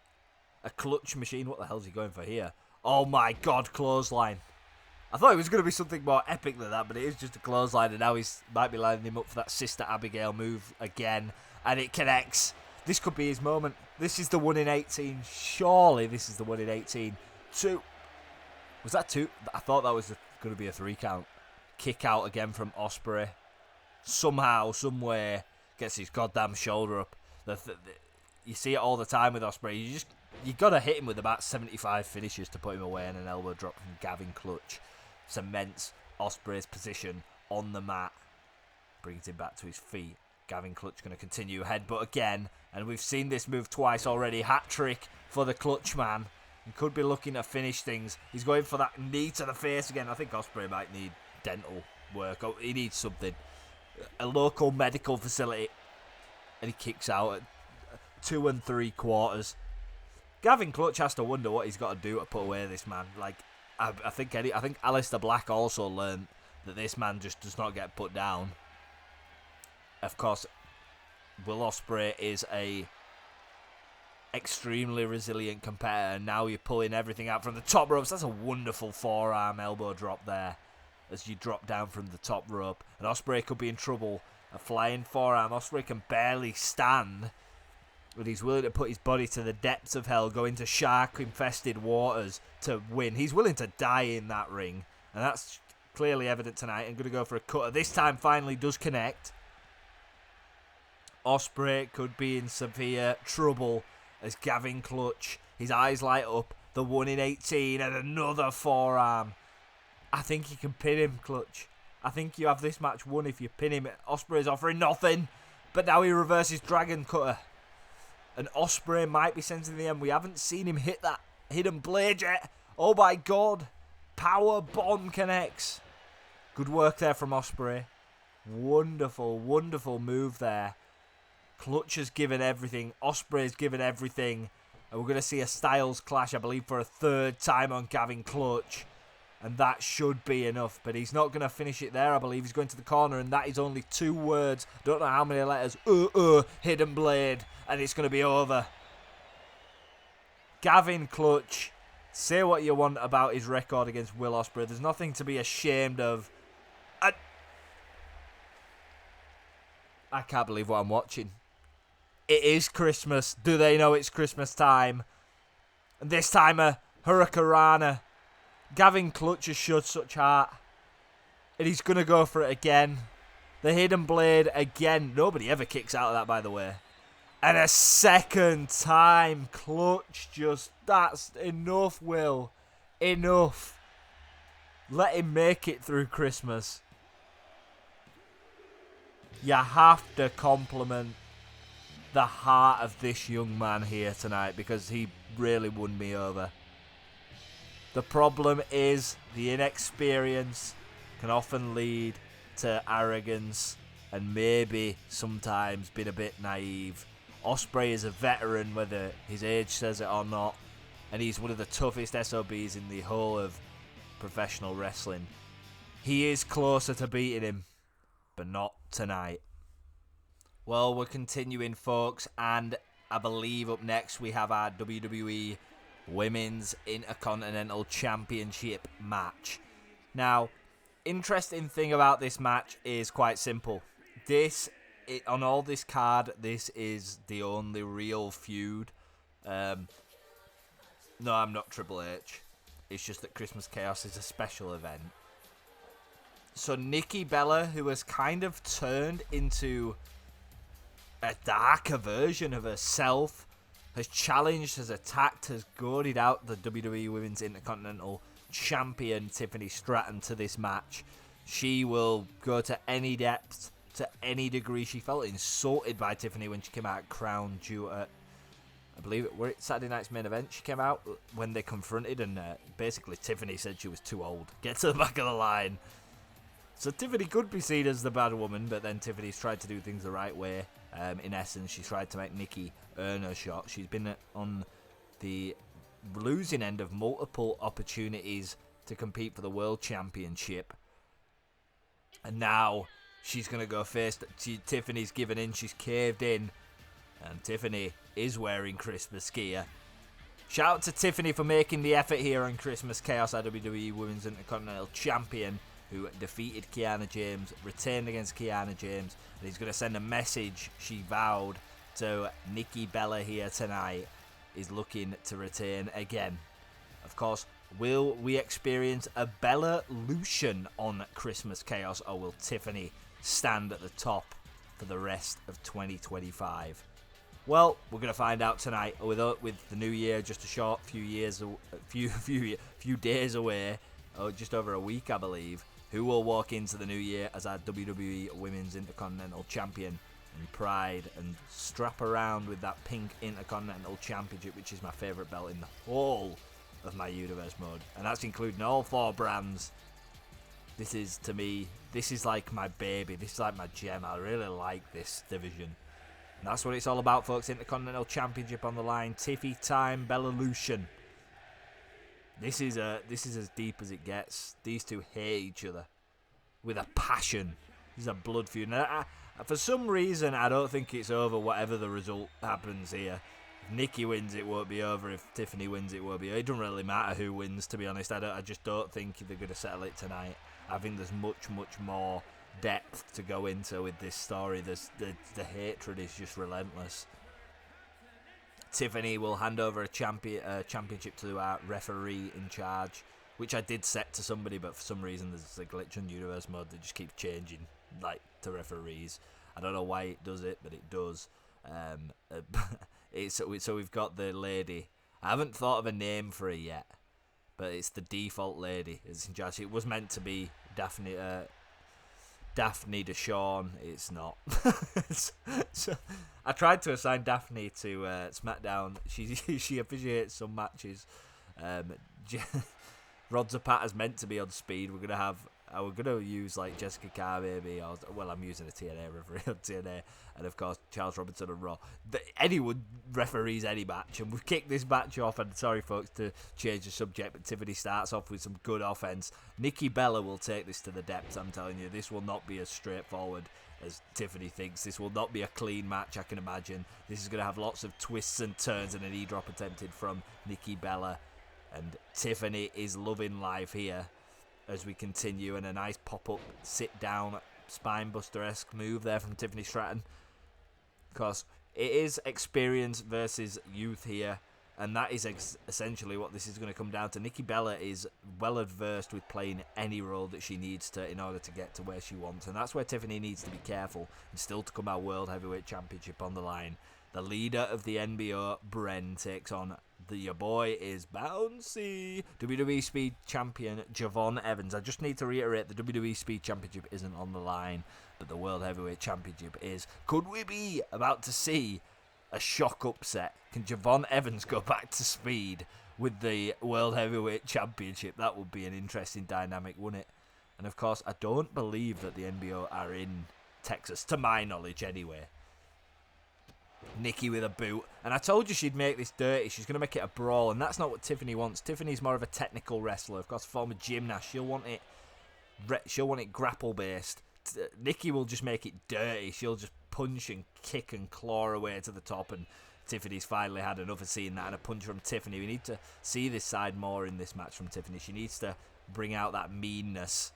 A: A clutch machine. What the hell is he going for here? Oh my god, clothesline. I thought it was going to be something more epic than that, but it is just a clothesline, and now he might be lining him up for that Sister Abigail move again, and it connects. This could be his moment. This is the 1 in 18. Surely this is the 1 in 18. 2. Was that 2? I thought that was going to be a 3 count. Kick out again from Ospreay. Somehow, somewhere, gets his goddamn shoulder up. You see it all the time with Ospreay. You got to hit him with about 75 finishes to put him away, and an elbow drop from Gavin Clutch cements Ospreay's position on the mat. Brings him back to his feet. Gavin Clutch going to continue headbutt again, and we've seen this move twice already. Hat trick for the Clutch man. He could be looking to finish things. He's going for that knee to the face again. I think Ospreay might need dental work. Oh, he needs something. A local medical facility. And he kicks out at 2 3/4. Gavin Clutch has to wonder what he's got to do to put away this man. Like, I think Aleister Black also learned that this man just does not get put down. Of course, Will Ospreay is a extremely resilient competitor. Now you're pulling everything out from the top ropes. That's a wonderful forearm elbow drop there as you drop down from the top rope. And Ospreay could be in trouble. A flying forearm. Ospreay can barely stand, but he's willing to put his body to the depths of hell, go into shark-infested waters to win. He's willing to die in that ring, and that's clearly evident tonight. I'm going to go for a cutter. This time finally does connect. Ospreay could be in severe trouble as Gavin Clutch, his eyes light up, the 1 in 18 and another forearm. I think you can pin him, Clutch. I think you have this match won if you pin him. Ospreay's offering nothing, but now he reverses Dragon Cutter. And Ospreay might be sensing the end. We haven't seen him hit that hidden blade yet. Oh my god. Power bomb connects. Good work there from Ospreay. Wonderful, wonderful move there. Clutch has given everything. Ospreay's given everything. And we're going to see a Styles clash, I believe, for a 3rd time on Gavin Clutch. And that should be enough. But he's not going to finish it there, I believe. He's going to the corner, and that is only 2 words. Don't know how many letters. Hidden blade. And it's going to be over. Gavin Clutch. Say what you want about his record against Will Ospreay. There's nothing to be ashamed of. I can't believe what I'm watching. It is Christmas. Do they know it's Christmas time? And this time a Hurricanrana. Gavin Clutch has showed such heart. And he's going to go for it again. The hidden blade again. Nobody ever kicks out of that, by the way. And a 2nd time. Clutch just... That's enough, Will. Enough. Let him make it through Christmas. You have to compliment the heart of this young man here tonight, because he really won me over. The problem is the inexperience can often lead to arrogance and maybe sometimes being a bit naive. Ospreay is a veteran, whether his age says it or not. and he's one of the toughest SOBs in the whole of professional wrestling. He is closer to beating him, but not tonight. Well, we're continuing, folks, and I believe up next we have our WWE Women's Intercontinental Championship match. Now, interesting thing about this match is quite simple. On all this card, this is the only real feud. No, I'm not Triple H. It's just that Christmas Chaos is a special event. So Nikki Bella, who has kind of turned into a darker version of herself, has challenged, has attacked, has goaded out the WWE Women's Intercontinental Champion Tiffany Stratton to this match. She will go to any depth, to any degree. She felt insulted by Tiffany when she came out Crown Jewel. I believe it Saturday night's main event. She came out when they confronted, and basically Tiffany said she was too old. Get to the back of the line. So Tiffany could be seen as the bad woman, but then Tiffany's tried to do things the right way. In essence, she tried to make Nikki earn her shot. She's been on the losing end of multiple opportunities to compete for the World Championship. And now she's going to go face. Tiffany's given in. She's caved in. And Tiffany is wearing Christmas gear. Shout out to Tiffany for making the effort here on Christmas Chaos, our WWE Women's Intercontinental Champion, who defeated Kiana James, retained against Kiana James, and he's going to send a message she vowed to Nikki Bella here tonight, is looking to retain again. Of course, will we experience a Bella-lution on Christmas Chaos, or will Tiffany stand at the top for the rest of 2025? Well, we're going to find out tonight with the new year just a short few days away, just over a week, I believe. Who will walk into the new year as our WWE Women's Intercontinental Champion in pride and strap around with that pink Intercontinental Championship, which is my favourite belt in the whole of my universe mode. And that's including all 4 brands. This is, to me, this is like my baby. This is like my gem. I really like this division. And that's what it's all about, folks. Intercontinental Championship on the line. Tiffy time, Bella-lution. This is as deep as it gets. These two hate each other with a passion. This is a blood feud. And for some reason, I don't think it's over whatever the result happens here. If Nikki wins, it won't be over. If Tiffany wins, it won't be over. It doesn't really matter who wins, to be honest. I just don't think they're going to settle it tonight. I think there's much more depth to go into with this story. The hatred is just relentless. Tiffany will hand over a championship to our referee in charge, which I did set to somebody, but for some reason there's a glitch on universe mode that just keeps changing, like, to referees. I don't know why it does it, but it does. So we've got the lady. I haven't thought of a name for her yet, but it's the default lady. It's in charge. It was meant to be Daphne Deshawn. It's not. So I tried to assign Daphne to SmackDown. She officiates some matches. Rod Zapata is meant to be on Speed. We're gonna use like Jessica Carr maybe, I'm using a TNA referee on TNA, and of course Charles Robinson on Raw. Anyone referees any match, and we've kicked this match off. And sorry folks to change the subject, but Tiffany starts off with some good offense. Nikki Bella will take this to the depths. I'm telling you, this will not be as straightforward as Tiffany thinks. This will not be a clean match, I can imagine. This is going to have lots of twists and turns, and an E-drop attempted from Nikki Bella. And Tiffany is loving life here as we continue, and a nice pop-up, sit-down, spine-buster-esque move there from Tiffany Stratton. Of course, it is experience versus youth here, and that is essentially what this is going to come down to. Nikki Bella is well-adversed with playing any role that she needs to in order to get to where she wants, and that's where Tiffany needs to be careful, and still to come our World Heavyweight Championship on the line. The leader of the NBO, Bren, takes on your boy is bouncy WWE Speed Champion Javon Evans. I just need to reiterate, the WWE Speed Championship isn't on the line, but the World Heavyweight Championship is. Could we be about to see a shock upset? Can Javon Evans go back to Speed with the World Heavyweight Championship? That would be an interesting dynamic, wouldn't it? And of course, I don't believe that the NBO are in Texas, to my knowledge anyway. Nikki with a boot. And I told you she'd make this dirty. She's going to make it a brawl. And that's not what Tiffany wants. Tiffany's more of a technical wrestler. Of course, former gymnast. She'll want it grapple based. Nikki will just make it dirty. She'll just punch and kick and claw her way to the top. And Tiffany's finally had enough of seeing that. And a punch from Tiffany. We need to see this side more in this match from Tiffany. She needs to bring out that meanness.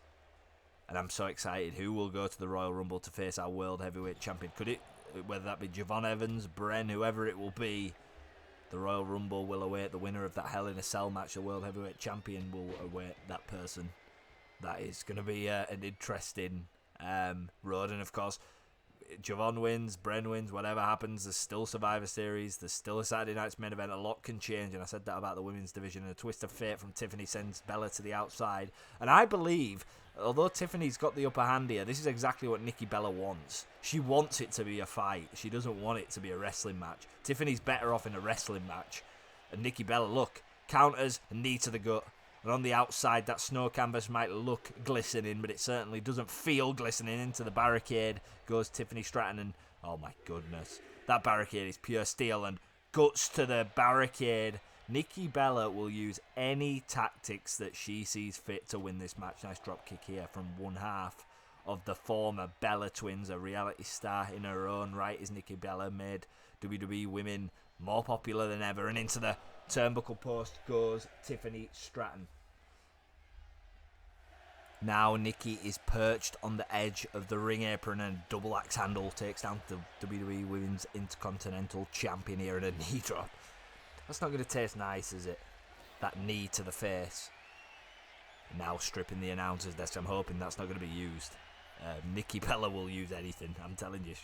A: And I'm so excited. Who will go to the Royal Rumble to face our World Heavyweight Champion? Could it, whether that be Javon Evans, Bren, whoever it will be, the Royal Rumble will await the winner of that Hell in a Cell match. The World Heavyweight Champion will await that person. That is going to be an interesting road. And of course, Javon wins, Bren wins, whatever happens, there's still Survivor Series, there's still a Saturday night's main event. A lot can change, and I said that about the women's division. And a twist of fate from Tiffany sends Bella to the outside. And I believe, although Tiffany's got the upper hand here, this is exactly what Nikki Bella wants. She wants it to be a fight. She doesn't want it to be a wrestling match. Tiffany's better off in a wrestling match. And Nikki Bella, look, counters and knee to the gut. And on the outside, that snow canvas might look glistening, but it certainly doesn't feel glistening. Into the barricade goes Tiffany Stratton, and oh my goodness, that barricade is pure steel, and guts to the barricade. Nikki Bella will use any tactics that she sees fit to win this match. Nice drop kick here from one half of the former Bella twins. A reality star in her own right is Nikki Bella, made WWE women more popular than ever. And into the turnbuckle post goes Tiffany Stratton. Now Nikki is perched on the edge of the ring apron, and double axe handle takes down the WWE Women's Intercontinental Champion here, and a knee drop. That's not going to taste nice, is it? That knee to the face. Now stripping the announcer's desk. I'm hoping that's not going to be used. Nikki Bella will use anything. I'm telling you.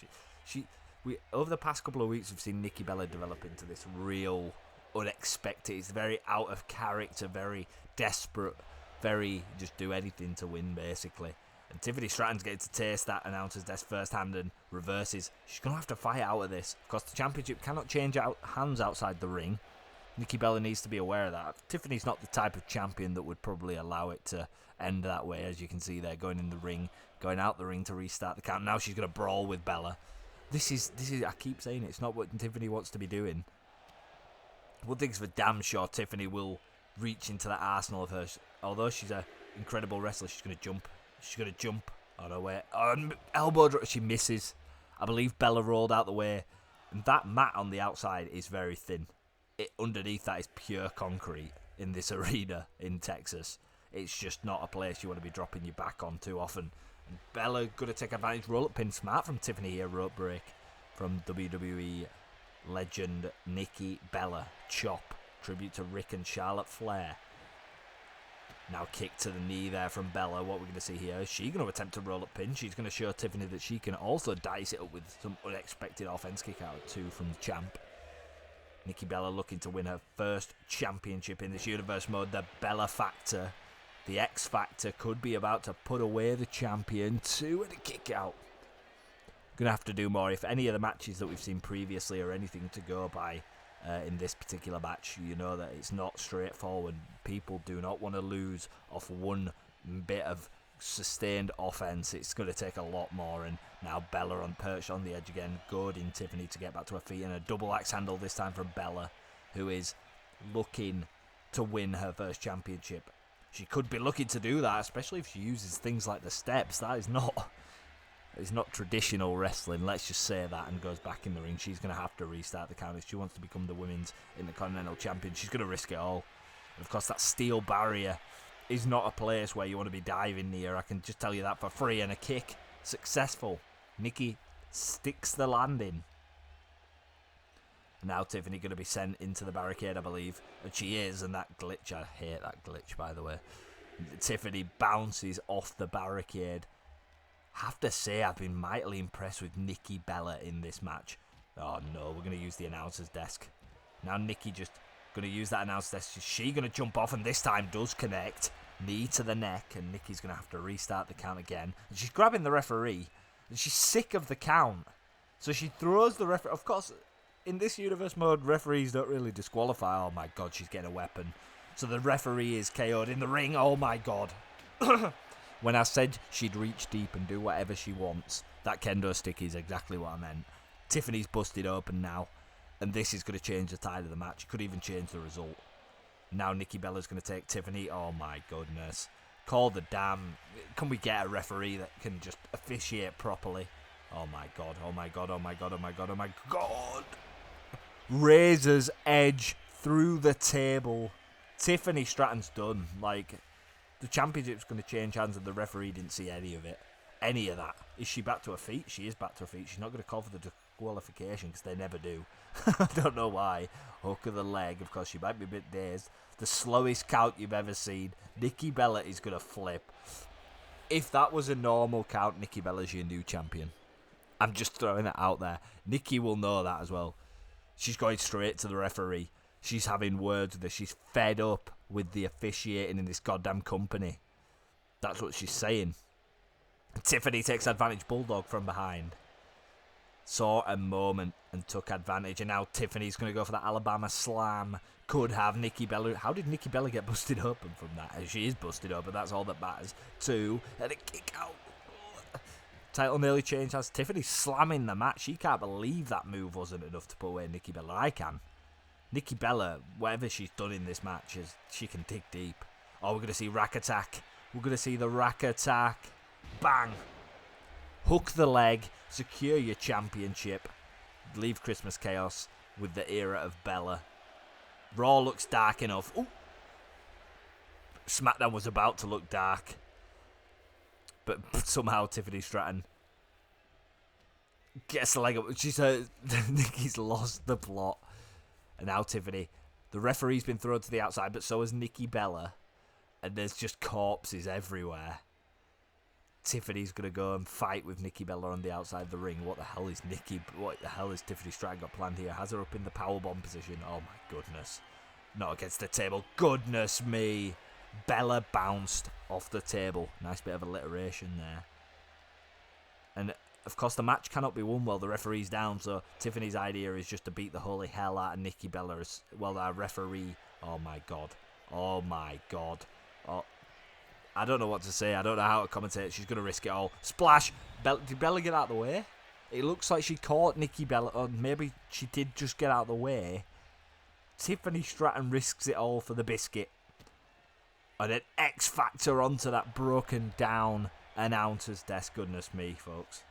A: We over the past couple of weeks, we've seen Nikki Bella develop into this real unexpected. It's very out of character, very desperate, very just do anything to win, basically. And Tiffany Stratton's getting to taste that announcer's desk firsthand and reverses. She's going to have to fight out of this. Of course, the championship cannot change hands outside the ring. Nikki Bella needs to be aware of that. Tiffany's not the type of champion that would probably allow it to end that way, as you can see there, going in the ring, going out the ring to restart the count. Now she's going to brawl with Bella. This is. I keep saying it's not what Tiffany wants to be doing. One thing's for damn sure, Tiffany will reach into that arsenal of hers. Although she's an incredible wrestler, she's going to jump. She's going to jump on her way. Elbow drop. She misses. I believe Bella rolled out the way. And that mat on the outside is very thin. Underneath that is pure concrete in this arena in Texas. It's just not a place you want to be dropping your back on too often. And Bella going to take advantage. Roll-up pin smart from Tiffany here. Rope break from WWE legend Nikki Bella. Chop. Tribute to Rick and Charlotte Flair. Now kick to the knee there from Bella. What we're going to see here, is she going to attempt to roll up pin. She's going to show Tiffany that she can also dice it up with some unexpected offense kick out too from the champ. Nikki Bella looking to win her first championship in this universe mode. The Bella Factor, the X Factor, could be about to put away the champion. Two and a kick out. Going to have to do more. If any of the matches that we've seen previously are anything to go by in this particular match, you know that it's not straightforward. People do not want to lose off one bit of sustained offense. It's going to take a lot more. And now Bella on perch on the edge again, goading Tiffany to get back to her feet, and a double axe handle this time from Bella, who is looking to win her first championship. She could be looking to do that, especially if she uses things like the steps. That is not, it's not traditional wrestling, let's just say that, and goes back in the ring. She's going to have to restart the count if she wants to become the women's Intercontinental Champion. She's going to risk it all. And of course, that steel barrier is not a place where you want to be diving near. I can just tell you that for free. And a kick, successful. Nikki sticks the landing. Now Tiffany going to be sent into the barricade, I believe. And she is, and that glitch, I hate that glitch, by the way. Tiffany bounces off the barricade. Have to say, I've been mightily impressed with Nikki Bella in this match. Oh no, we're going to use the announcer's desk. Now Nikki just going to use that announcer's desk. Is she going to jump off, and this time does connect. Knee to the neck, and Nikki's going to have to restart the count again. And she's grabbing the referee, and she's sick of the count. So she throws the referee. Of course, in this universe mode, referees don't really disqualify. Oh my god, she's getting a weapon. So the referee is KO'd in the ring. Oh my god. When I said she'd reach deep and do whatever she wants, that kendo stick is exactly what I meant. Tiffany's busted open now, and this is going to change the tide of the match. It could even change the result. Now Nikki Bella's going to take Tiffany. Oh my goodness. Call the damn... Can we get a referee that can just officiate properly? Oh my god, oh my god, oh my god, oh my god, oh my god. Razor's edge through the table. Tiffany Stratton's done. Like, the championship's going to change hands and the referee didn't see any of it. Any of that. Is she back to her feet? She is back to her feet. She's not going to call for the disqualification because they never do. I don't know why. Hook of the leg. Of course, she might be a bit dazed. The slowest count you've ever seen. Nikki Bella is going to flip. If that was a normal count, Nikki Bella's your new champion. I'm just throwing that out there. Nikki will know that as well. She's going straight to the referee. She's having words with her. She's fed up with the officiating in this goddamn company. That's what she's saying. Tiffany takes advantage. Bulldog from behind. Saw a moment and took advantage. And now Tiffany's going to go for that Alabama slam. Could have Nikki Bella. How did Nikki Bella get busted open from that? She is busted open. That's all that matters. 2. And a kick out. Title nearly changed as Tiffany slamming the match. She can't believe that move wasn't enough to put away Nikki Bella. I can. Nikki Bella, whatever she's done in this match, she can dig deep. Oh, we're going to see rack attack. We're going to see the rack attack. Bang. Hook the leg. Secure your championship. Leave Christmas Chaos with the era of Bella. Raw looks dark enough. Ooh. SmackDown was about to look dark. But somehow Tiffany Stratton gets the leg up. She's Nikki's lost the plot. And now Tiffany. The referee's been thrown to the outside, but so has Nikki Bella. And there's just corpses everywhere. Tiffany's going to go and fight with Nikki Bella on the outside of the ring. What the hell is Tiffany Stratton got planned here? Has her up in the powerbomb position. Oh my goodness. Not against the table. Goodness me. Bella bounced off the table. Nice bit of alliteration there. And of course the match cannot be won while the referee's down, so Tiffany's idea is just to beat the holy hell out of Nikki Bella as well. Our referee, oh my god. Oh my god. Oh, I don't know what to say. I don't know how to commentate. She's going to risk it all. Splash. Did Bella get out of the way? It looks like she caught Nikki Bella, or maybe she did just get out of the way. Tiffany Stratton risks it all for the biscuit. And an X Factor onto that broken down announcer's desk. Goodness me, folks.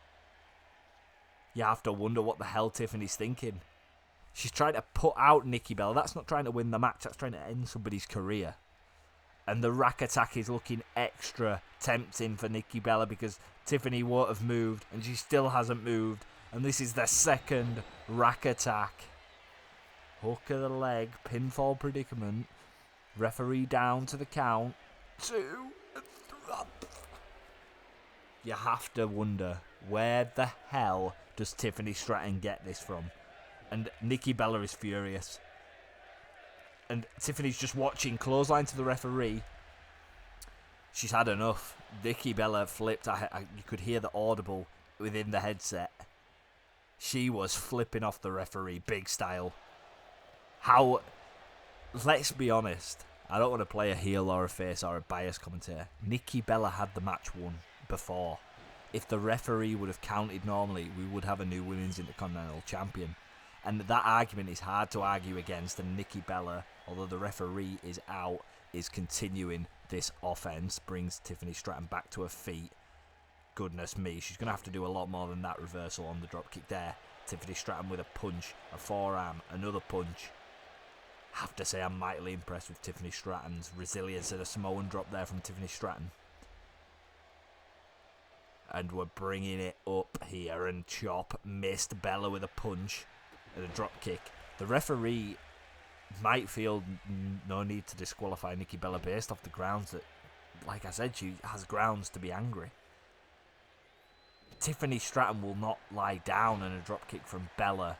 A: You have to wonder what the hell Tiffany's thinking. She's trying to put out Nikki Bella. That's not trying to win the match. That's trying to end somebody's career. And the rack attack is looking extra tempting for Nikki Bella because Tiffany won't have moved and she still hasn't moved. And this is the second rack attack. Hook of the leg, pinfall predicament. Referee down to the count. 2 and 3. You have to wonder, where the hell does Tiffany Stratton get this from? And Nikki Bella is furious. And Tiffany's just watching, clothesline to the referee. She's had enough. Nikki Bella flipped. You could hear the audible within the headset. She was flipping off the referee, big style. How... Let's be honest. I don't want to play a heel or a face or a biased commentator. Nikki Bella had the match won before. If the referee would have counted normally, we would have a new Women's Intercontinental Champion. And that argument is hard to argue against. And Nikki Bella, although the referee is out, is continuing this offense. Brings Tiffany Stratton back to her feet. Goodness me, she's going to have to do a lot more than that reversal on the dropkick there. Tiffany Stratton with a punch, a forearm, another punch. Have to say I'm mightily impressed with Tiffany Stratton's resilience and a Samoan drop there from Tiffany Stratton. And we're bringing it up here, and Chop missed Bella with a punch and a drop kick. The referee might feel no need to disqualify Nikki Bella based off the grounds that, like I said, she has grounds to be angry. Tiffany Stratton will not lie down, and a drop kick from Bella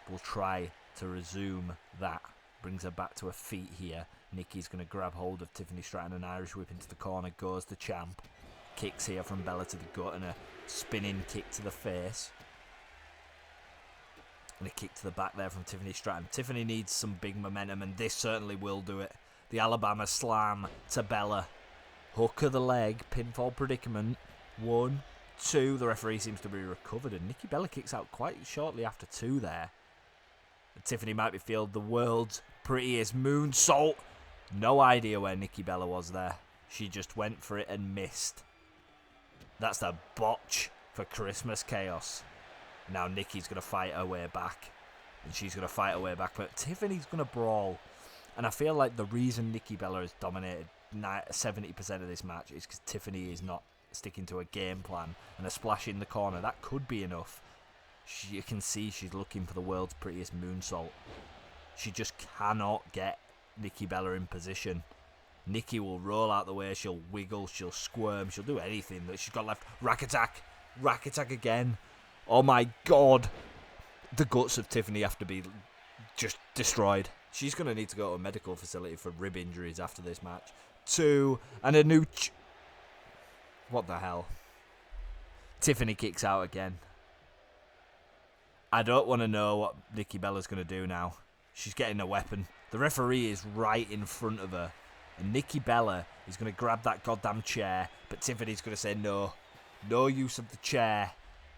A: will try to resume that. Brings her back to her feet here. Nikki's going to grab hold of Tiffany Stratton, an Irish whip into the corner. Goes the champ. Kicks here from Bella to the gut, and a spinning kick to the face. And a kick to the back there from Tiffany Stratton. Tiffany needs some big momentum, and this certainly will do it. The Alabama slam to Bella. Hook of the leg. Pinfall predicament. 1, 2. The referee seems to be recovered, and Nikki Bella kicks out quite shortly after 2 there. And Tiffany might be feeling the world's prettiest moonsault. No idea where Nikki Bella was there. She just went for it and missed. That's the botch for Christmas Chaos. Now Nikki's going to fight her way back. And she's going to fight her way back. But Tiffany's going to brawl. And I feel like the reason Nikki Bella has dominated 70% of this match is because Tiffany is not sticking to a game plan. And a splash in the corner, that could be enough. You can see she's looking for the world's prettiest moonsault. She just cannot get Nikki Bella in position. Nikki will roll out the way, she'll wiggle, she'll squirm, she'll do anything that she's got left. Rack attack again. Oh my god. The guts of Tiffany have to be just destroyed. She's going to need to go to a medical facility for rib injuries after this match. 2, and a new... What the hell? Tiffany kicks out again. I don't want to know what Nikki Bella's going to do now. She's getting a weapon. The referee is right in front of her. And Nikki Bella is going to grab that goddamn chair. But Tiffany's going to say no. No use of the chair.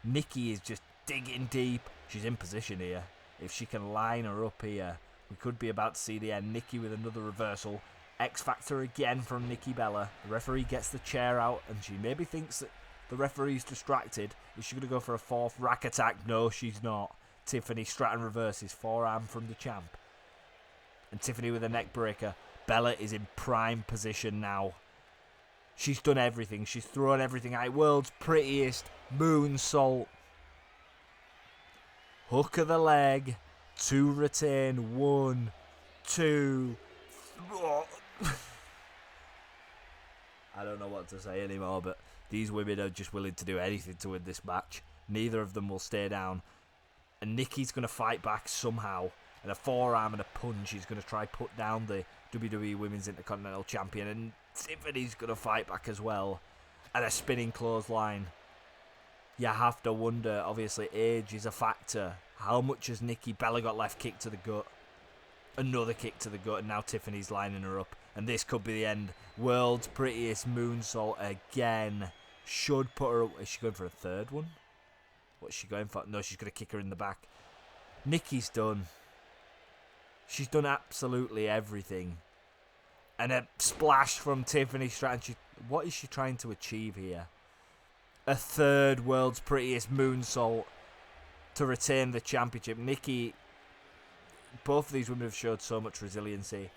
A: Nikki is just digging deep. She's in position here. If she can line her up here, we could be about to see the end. Nikki with another reversal. X Factor again from Nikki Bella. The referee gets the chair out. And she maybe thinks that the referee's distracted. Is she going to go for a 4th rack attack? No, she's not. Tiffany Stratton reverses. Forearm from the champ. And Tiffany with a neck breaker. Bella is in prime position now. She's done everything. She's thrown everything out. World's prettiest moonsault. Hook of the leg. To retain. 1, 2. I don't know what to say anymore, but these women are just willing to do anything to win this match. Neither of them will stay down. And Nikki's going to fight back somehow. And a forearm and a punch. He's going to try put down the WWE Women's Intercontinental Champion. And Tiffany's going to fight back as well. And a spinning clothesline. You have to wonder, obviously, age is a factor. How much has Nikki Bella got left? Kick to the gut. Another kick to the gut. And now Tiffany's lining her up. And this could be the end. World's prettiest moonsault again. Should put her... Is she going for a 3rd one? What's she going for? No, she's going to kick her in the back. Nikki's done. She's done absolutely everything. And a splash from Tiffany Stratton. What is she trying to achieve here? A 3rd world's prettiest moonsault to retain the championship. Nikki, both of these women have showed so much resiliency.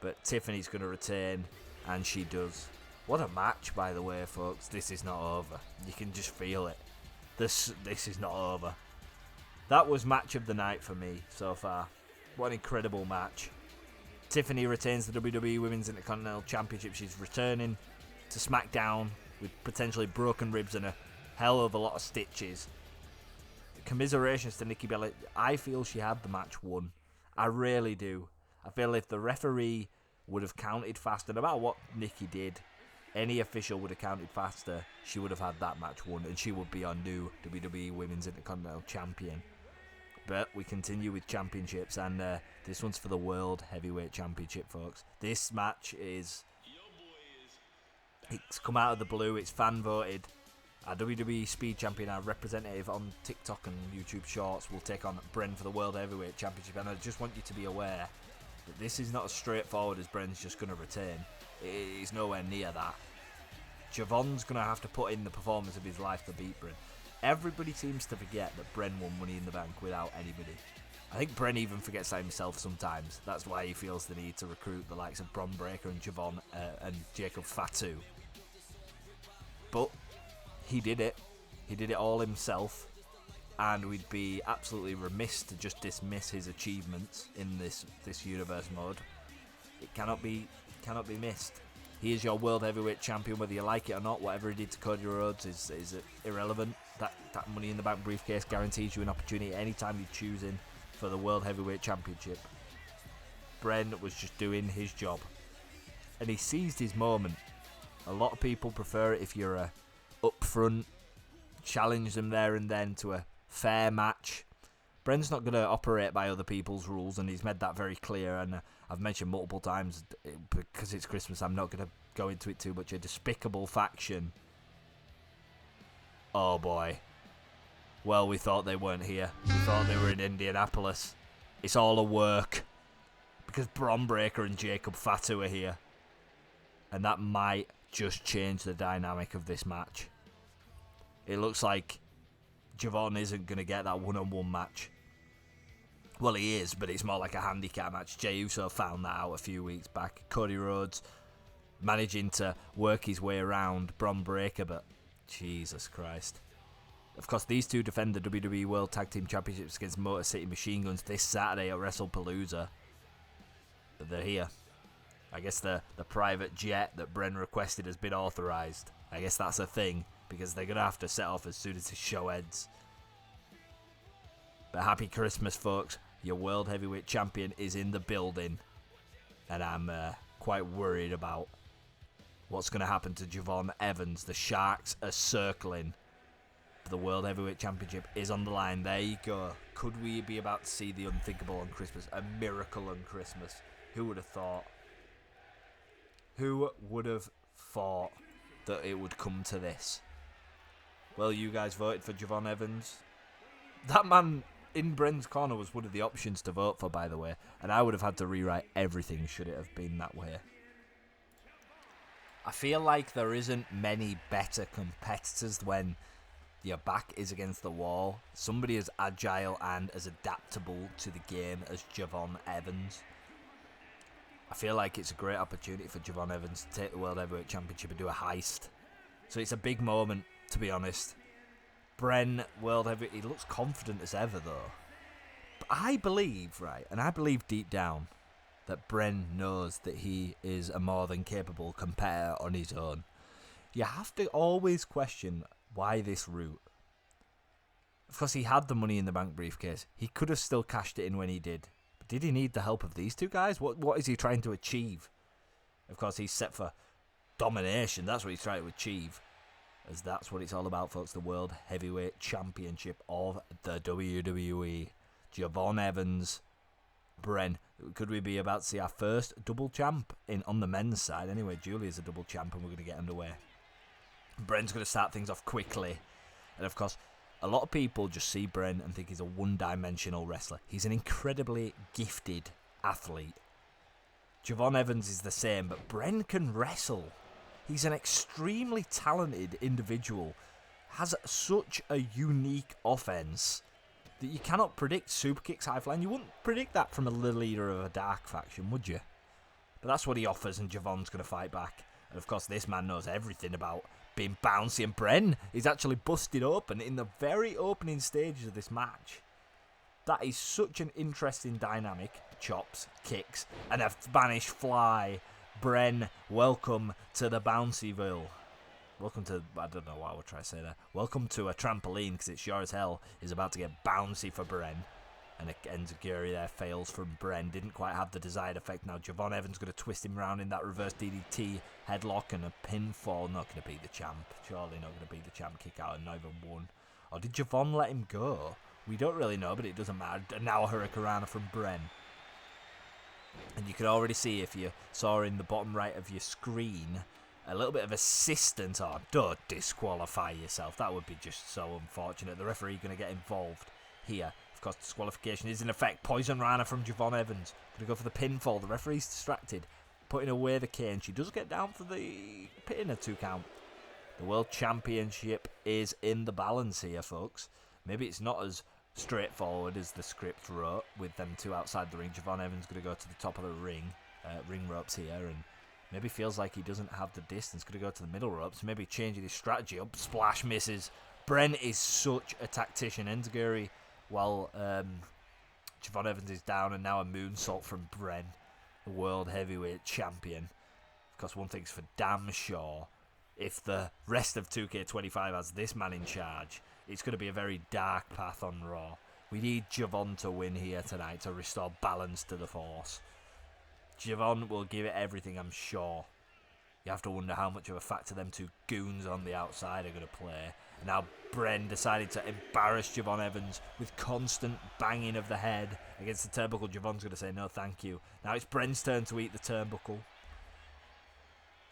A: But Tiffany's going to retain. And she does. What a match, by the way, folks. This is not over. You can just feel it. This is not over. That was match of the night for me so far. What an incredible match. Tiffany retains the WWE Women's Intercontinental Championship. She's returning to SmackDown with potentially broken ribs and a hell of a lot of stitches. Commiserations to Nikki Bella. I feel she had the match won. I really do. I feel if the referee would have counted faster, no matter what Nikki did, any official would have counted faster, she would have had that match won, and she would be our new WWE Women's Intercontinental Champion. But we continue with championships, and this one's for the World Heavyweight Championship, folks. This match is... It's come out of the blue, it's fan-voted. Our WWE Speed Champion, our representative on TikTok and YouTube Shorts, will take on Bren for the World Heavyweight Championship. And I just want you to be aware that this is not as straightforward as Bren's just going to retain. It is nowhere near that. Javon's going to have to put in the performance of his life to beat Bren. Everybody seems to forget that Bren won Money in the Bank without anybody. I think Bren even forgets that himself sometimes. That's why he feels the need to recruit the likes of Bron Breakker and Javon and Jacob Fatu. But he did it. He did it all himself. And we'd be absolutely remiss to just dismiss his achievements in this universe mode. It cannot be missed. He is your World Heavyweight Champion, whether you like it or not. Whatever he did to Cody Rhodes is irrelevant. That Money in the Bank briefcase guarantees you an opportunity anytime you choose in for the World Heavyweight Championship. Bren was just doing his job. And he seized his moment. A lot of people prefer it if you're a upfront, challenge them there and then to a fair match. Bren's not going to operate by other people's rules, and he's made that very clear. And I've mentioned multiple times, because it's Christmas, I'm not going to go into it too much. A despicable faction Oh boy. Well, we thought they weren't here. We thought they were in Indianapolis. It's all a work. Because Bron Breakker and Jacob Fatu are here. And that might just change the dynamic of this match. It looks like Javon isn't going to get that one-on-one match. Well, he is, but it's more like a handicap match. Jey Uso found that out a few weeks back. Cody Rhodes managing to work his way around Bron Breakker, but Jesus Christ. Of course, these two defend the WWE World Tag Team Championships against Motor City Machine Guns this Saturday at WrestlePalooza. But they're here. I guess the private jet that Bren requested has been authorised. I guess that's a thing, because they're going to have to set off as soon as the show ends. But happy Christmas, folks. Your World Heavyweight Champion is in the building. And I'm quite worried about what's going to happen to Javon Evans. The Sharks are circling. The World Heavyweight Championship is on the line. There you go. Could we be about to see the unthinkable on Christmas? A miracle on Christmas. Who would have thought? Who would have thought that it would come to this? Well, you guys voted for Javon Evans. That man in Bren's corner was one of the options to vote for, by the way. And I would have had to rewrite everything should it have been that way. I feel like there isn't many better competitors when your back is against the wall. Somebody as agile and as adaptable to the game as Javon Evans. I feel like it's a great opportunity for Javon Evans to take the World Heavyweight Championship and do a heist. So it's a big moment, to be honest. Bren, World Heavyweight, he looks confident as ever, though. But I believe, right, and I believe deep down, that Bren knows that he is a more than capable competitor on his own. You have to always question why this route. Of course, he had the Money in the Bank briefcase. He could have still cashed it in when he did. But did he need the help of these two guys? What is he trying to achieve? Of course, he's set for domination. That's what he's trying to achieve. As that's what it's all about, folks. The World Heavyweight Championship of the WWE. Javon Evans, Bren. Could we be about to see our first double champ on the men's side? Anyway, Julia's a double champ and we're going to get underway. Bren's going to start things off quickly. And of course, a lot of people just see Bren and think he's a one-dimensional wrestler. He's an incredibly gifted athlete. Javon Evans is the same, but Bren can wrestle. He's an extremely talented individual. Has such a unique offense that you cannot predict super kicks high flying. You wouldn't predict that from a leader of a dark faction, would you? But that's what he offers, and Javon's going to fight back. And of course, this man knows everything about being bouncy, and Bren is actually busted open in the very opening stages of this match. That is such an interesting dynamic. Chops, kicks, and a Spanish fly. Bren, welcome to the Bouncyville. Welcome to, I don't know what I would try to say there. Welcome to a trampoline, because it sure as hell is about to get bouncy for Bren. And Enziguri there fails from Bren. Didn't quite have the desired effect. Now Javon Evans going to twist him around in that reverse DDT headlock and a pinfall. Not going to beat the champ. Surely not going to beat the champ. Kick out and not even one. Or did Javon let him go? We don't really know, but it doesn't matter. Now a Hurricanrana from Bren. And you can already see, if you saw in the bottom right of your screen, a little bit of assistance. Oh, don't disqualify yourself. That would be just so unfortunate. The referee going to get involved here. Of course, disqualification is in effect. Poison Rana from Javon Evans. Going to go for the pinfall. The referee's distracted. Putting away the cane. She does get down for the pin in a 2 count. The World Championship is in the balance here, folks. Maybe it's not as straightforward as the script wrote, with them two outside the ring. Javon Evans going to go to the top of the ring ropes here, and maybe feels like he doesn't have the distance. Going to go to the middle ropes, maybe changing his strategy up. Splash misses. Bren is such a tactician. Enziguri, while Javon Evans is down, and now a moonsault from Bren, the World Heavyweight Champion. Of course, one thing's for damn sure. If the rest of 2K25 has this man in charge, it's going to be a very dark path on Raw. We need Javon to win here tonight to restore balance to the force. Javon will give it everything, I'm sure. You have to wonder how much of a factor them two goons on the outside are going to play. Now Bren decided to embarrass Javon Evans with constant banging of the head against the turnbuckle. Javon's going to say no thank you. Now it's Bren's turn to eat the turnbuckle.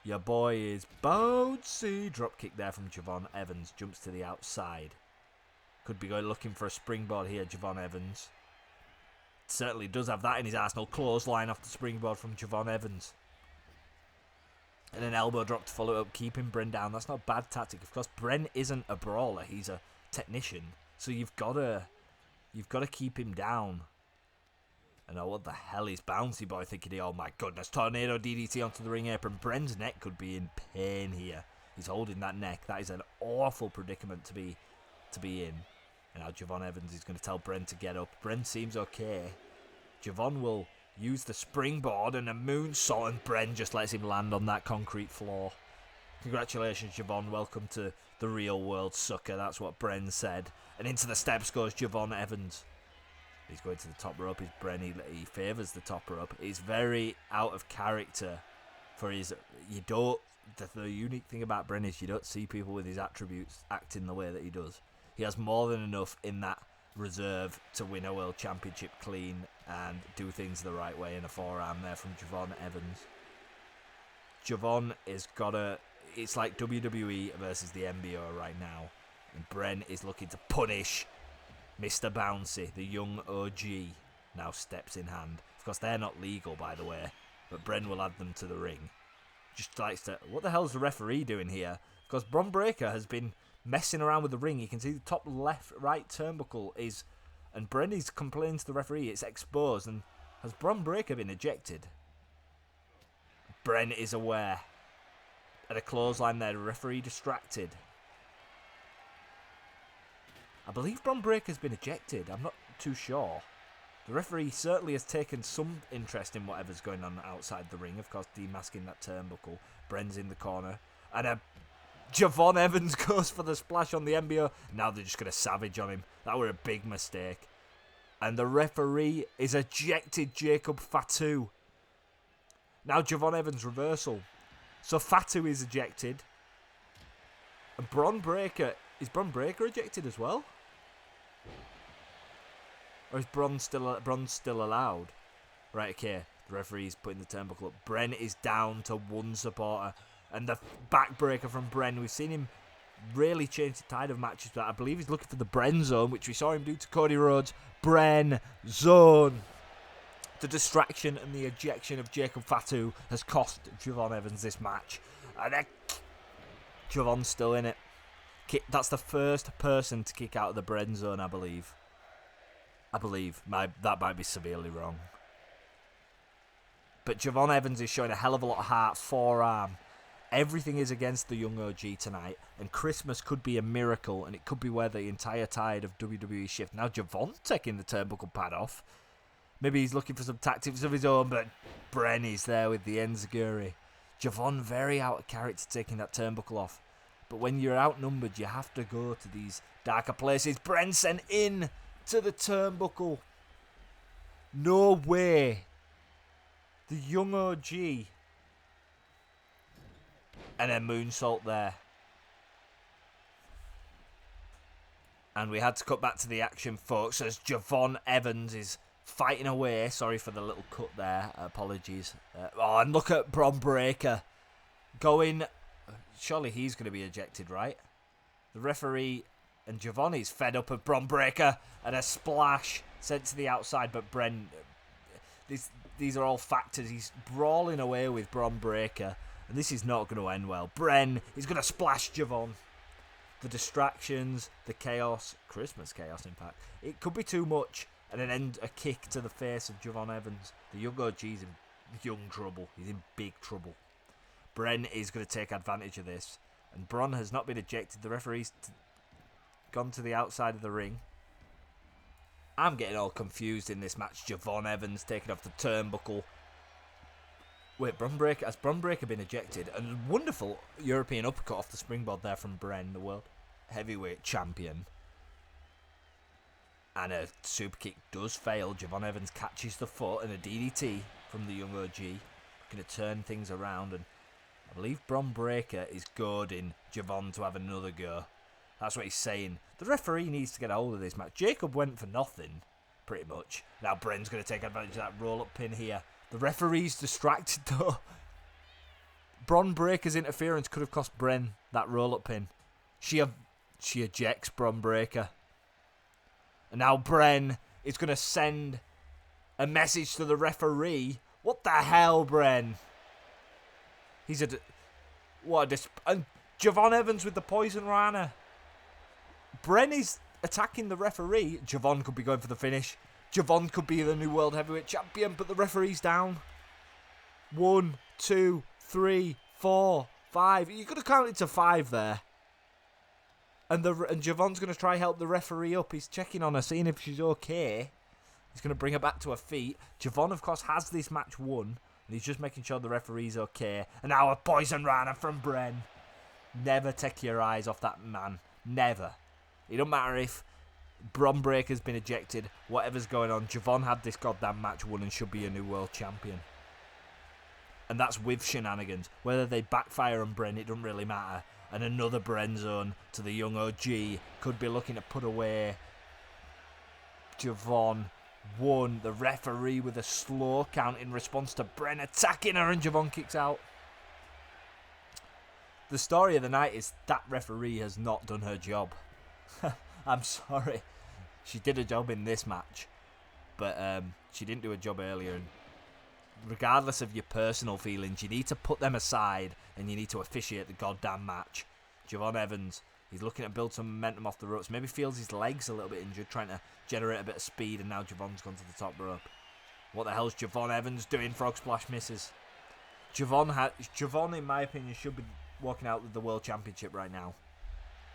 A: Your boy is bouncy. Drop kick there from Javon Evans. Jumps to the outside. Could be going looking for a springboard here, Javon Evans. Certainly does have that in his arsenal. Clothesline off the springboard from Javon Evans. And an elbow drop to follow up, keeping Bren down. That's not a bad tactic. Of course, Bren isn't a brawler. He's a technician. So you've got to keep him down. And oh, what the hell is Bouncy Boy thinking? Oh my goodness, tornado DDT onto the ring apron. Bren's neck could be in pain here. He's holding that neck. That is an awful predicament to be in. And now Javon Evans is going to tell Bren to get up. Bren seems okay. Javon will use the springboard and a moonsault, and Bren just lets him land on that concrete floor. Congratulations, Javon. Welcome to the real world, sucker. That's what Bren said. And into the steps goes Javon Evans. He's going to the top rope. Is Bren? He favours the top rope. He's very out of character for his. You don't. The unique thing about Bren is you don't see people with his attributes acting the way that he does. He has more than enough in that reserve to win a world championship clean and do things the right way. In a forearm there from Javon Evans. Javon is gotta. It's like WWE versus the NBO right now, and Bren is looking to punish Mr. Bouncy, the young OG. Now steps in hand. Of course, they're not legal, by the way, but Bren will add them to the ring. Just likes to. What the hell's the referee doing here? Of course, Bron Breakker has been messing around with the ring. You can see the top right turnbuckle is, and Bren is complaining to the referee. It's exposed, and has Bron Breakker been ejected? Bren is aware. At a clothesline there, the referee distracted. I believe Bron Breakker's been ejected. I'm not too sure. The referee certainly has taken some interest in whatever's going on outside the ring. Of course, demasking that turnbuckle. Bren's in the corner. And Javon Evans goes for the splash on the NBO. Now they're just going to savage on him. That were a big mistake. And the referee is ejected Jacob Fatu. Now Javon Evans reversal. So Fatu is ejected. And Bron Breakker. Is Bron Breakker ejected as well? Or is Bron still allowed? Right, okay. The referee's putting the turnbuckle up. Bren is down to one supporter. And the backbreaker from Bren. We've seen him really change the tide of matches. But I believe he's looking for the Bren zone, which we saw him do to Cody Rhodes. Bren zone. The distraction and the ejection of Jacob Fatu has cost Javon Evans this match. And Javon's still in it. That's the first person to kick out of the Bren zone, I believe. That might be severely wrong. But Javon Evans is showing a hell of a lot of heart. Forearm. Everything is against the young OG tonight. And Christmas could be a miracle. And it could be where the entire tide of WWE shift. Now Javon taking the turnbuckle pad off. Maybe he's looking for some tactics of his own. But Bren is there with the enziguri. Javon very out of character taking that turnbuckle off. But when you're outnumbered, you have to go to these darker places. Bren sent in to the turnbuckle. No way. The young OG. And a moonsault there. And we had to cut back to the action, folks, as Javon Evans is fighting away. Sorry for the little cut there. Apologies. And look at Bron Breakker going. Surely he's going to be ejected, right? The referee and Giovanni's fed up of Bron Breakker, and a splash sent to the outside. But Bren, these are all factors. He's brawling away with Bron Breakker, and this is not going to end well. Bren is going to splash Javon. The distractions, the chaos, Christmas chaos, in fact. It could be too much, and a kick to the face of Javon Evans. The young OG's in young trouble. He's in big trouble. Bren is going to take advantage of this. And Bron has not been ejected. The referee's gone to the outside of the ring. I'm getting all confused in this match. Javon Evans taking off the turnbuckle. Wait, has Bron Breakker been ejected? A wonderful European uppercut off the springboard there from Bren, the world heavyweight champion. And a super kick does fail. Javon Evans catches the foot and a DDT from the young OG. Going to turn things around, and I believe Bron Breakker is goading Javon to have another go. That's what he's saying. The referee needs to get a hold of this match. Jacob went for nothing, pretty much. Now Bren's going to take advantage of that roll-up pin here. The referee's distracted though. Bron Breaker's interference could have cost Bren that roll-up pin. She ejects Bron Breaker. And now Bren is going to send a message to the referee. What the hell, Bren? And Javon Evans with the poison rana. Bren is attacking the referee. Javon could be going for the finish. Javon could be the new World Heavyweight Champion, but the referee's down. 1, 2, 3, 4, 5. You could have counted to 5 there. And Javon's going to try help the referee up. He's checking on her, seeing if she's okay. He's going to bring her back to her feet. Javon, of course, has this match won. And he's just making sure the referee's okay. And now a poison rana from Bren. Never take your eyes off that man. Never. It don't matter if Bron Breaker's been ejected. Whatever's going on. Javon had this goddamn match won and should be a new world champion. And that's with shenanigans. Whether they backfire on Bren, it doesn't really matter. And another Bren zone to the young OG. Could be looking to put away Javon. 1. The referee with a slow count in response to Bren attacking her, and Javon kicks out. The story of the night is that referee has not done her job. I'm sorry. She did a job in this match. But she didn't do a job earlier. And regardless of your personal feelings, you need to put them aside and you need to officiate the goddamn match. Javon Evans, he's looking to build some momentum off the ropes. Maybe feels his legs a little bit injured, trying to generate a bit of speed, and now Javon's gone to the top rope. What the hell's Javon Evans doing? Frog splash misses. Javon, in my opinion, should be walking out with the World Championship right now.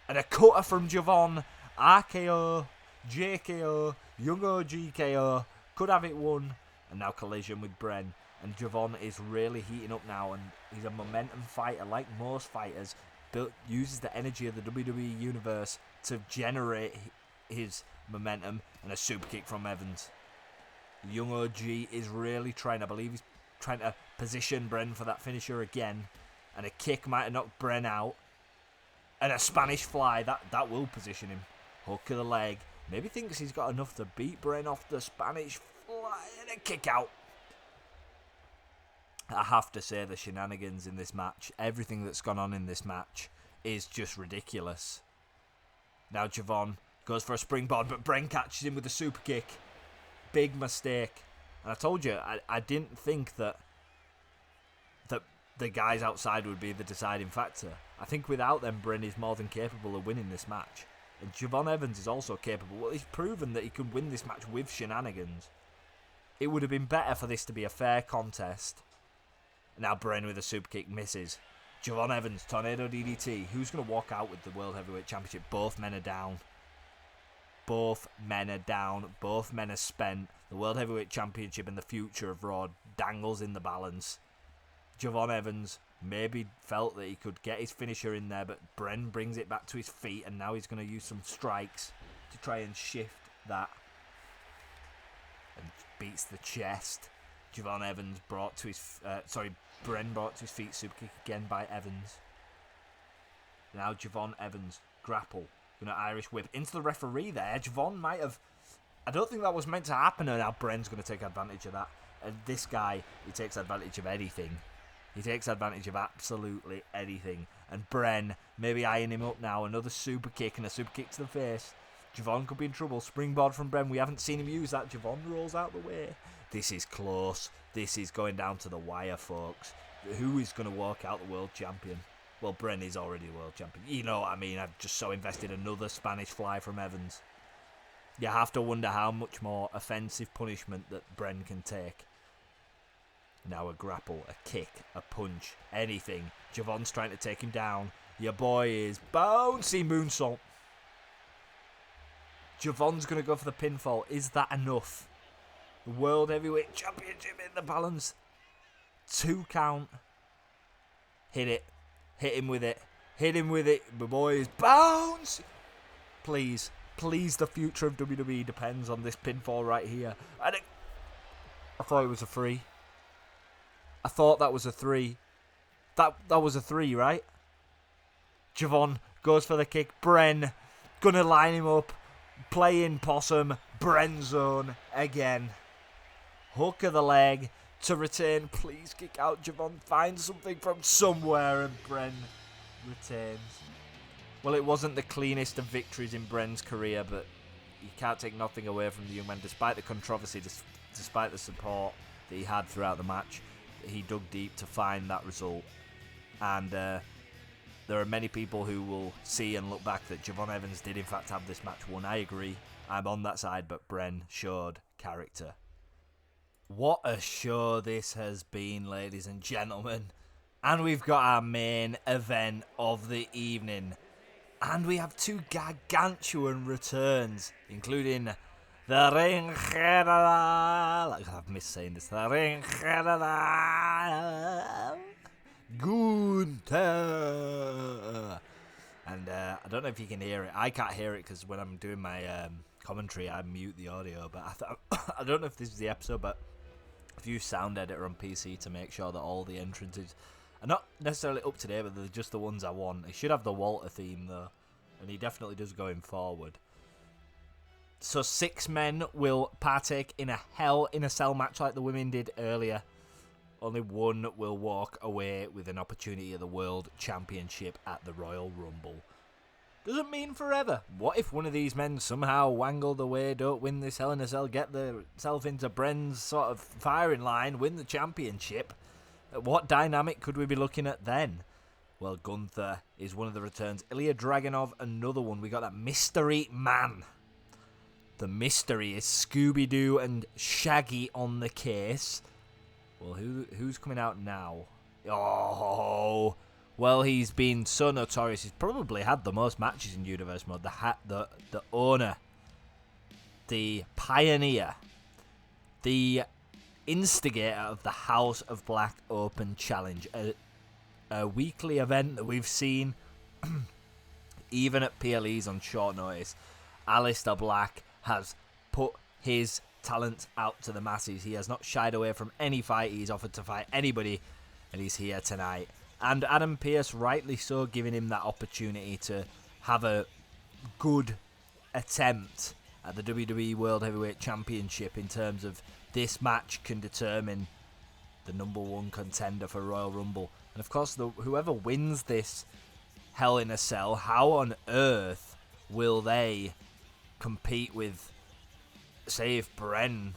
A: And a cutter from Javon. RKO, JKO, Young OG KO. Could have it won. And now collision with Bren. And Javon is really heating up now. And he's a momentum fighter, like most fighters. Uses the energy of the WWE Universe to generate his momentum. And a super kick from Evans. Young OG is really trying. I believe he's trying to position Bren for that finisher again. And a kick might have knocked Bren out. And a Spanish fly. That will position him. Hook of the leg. Maybe thinks he's got enough to beat Bren off the Spanish fly. And a kick out. I have to say the shenanigans in this match. Everything that's gone on in this match is just ridiculous. Now Javon goes for a springboard. But Bren catches him with a super kick. Big mistake. And I told you, I didn't think that the guys outside would be the deciding factor. I think without them, Bren is more than capable of winning this match. And Javon Evans is also capable. Well, he's proven that he can win this match with shenanigans. It would have been better for this to be a fair contest. Now Bren with a super kick misses. Javon Evans, Tornado DDT. Who's going to walk out with the World Heavyweight Championship? Both men are down. Both men are down. Both men are spent. The World Heavyweight Championship and the future of Raw dangles in the balance. Javon Evans maybe felt that he could get his finisher in there, but Bren brings it back to his feet, and now he's going to use some strikes to try and shift that. And beats the chest. Javon Evans brought to his... Bren brought to his feet. Super kick again by Evans. Now Javon Evans grapple. Going to Irish whip into the referee there. Javon might have... I don't think that was meant to happen, and now Bren's going to take advantage of that. And this guy, he takes advantage of anything. He takes advantage of absolutely anything. And Bren, maybe eyeing him up now. Another super kick and a super kick to the face. Javon could be in trouble. Springboard from Bren. We haven't seen him use that. Javon rolls out the way. This is close. This is going down to the wire, folks. Who is going to walk out the world champion? Well, Bren is already the world champion. You know what I mean? I've just so invested another Spanish fly from Evans. You have to wonder how much more offensive punishment that Bren can take. Now a grapple, a kick, a punch, anything. Javon's trying to take him down. Your boy is bouncy moonsault. Javon's going to go for the pinfall. Is that enough? The World Heavyweight Championship in the balance. 2 count. Hit it. Hit him with it. Hit him with it. My boy is bounce. Please. Please, the future of WWE depends on this pinfall right here. I thought it was a 3. I thought that was a 3. That was a 3, right? Javon goes for the kick. Bren gonna line him up. Playing possum. Bren zone again. Hook of the leg. to retain. Please kick out Javon. Find something from somewhere, and Bren retains. Well, it wasn't the cleanest of victories in Bren's career, but you can't take nothing away from the young man. Despite the controversy, despite the support that he had throughout the match, he dug deep to find that result. And there are many people who will see and look back that Javon Evans did in fact have this match won. I agree. I'm on that side, but Bren showed character. What a show this has been, ladies and gentlemen. And we've got our main event of the evening. And we have two gargantuan returns, including the Ring General. I've missed saying this. The Ring General. Gunther. And I don't know if you can hear it. I can't hear it because when I'm doing my commentary, I mute the audio. But I don't know if this is the episode, but I've used Sound Editor on PC to make sure that all the entrances are not necessarily up to date, but they're just the ones I want. It should have the Walter theme, though, and he definitely does going forward. So 6 men will partake in a Hell in a Cell match like the women did earlier. Only one will walk away with an opportunity at the World Championship at the Royal Rumble. Doesn't mean forever. What if one of these men somehow wangle the way, don't win this Hell in a Cell, get themselves into Bren's sort of firing line, win the championship? What dynamic could we be looking at then? Well, Gunther is one of the returns. Ilya Dragunov, another one. We got that mystery man. The mystery is Scooby-Doo and Shaggy on the case. Well, who's coming out now? Oh, well, he's been so notorious. He's probably had the most matches in Universe Mode. The owner, the pioneer, the instigator of the House of Black Open Challenge, a weekly event that we've seen even at PLEs on short notice. Aleister Black has put his talent out to the masses. He has not shied away from any fight. He's offered to fight anybody, and he's here tonight. And Adam Pearce, rightly so, giving him that opportunity to have a good attempt at the WWE World Heavyweight Championship in terms of this match can determine the #1 contender for Royal Rumble. And of course, whoever wins this Hell in a Cell, how on earth will they compete with, say, if Bren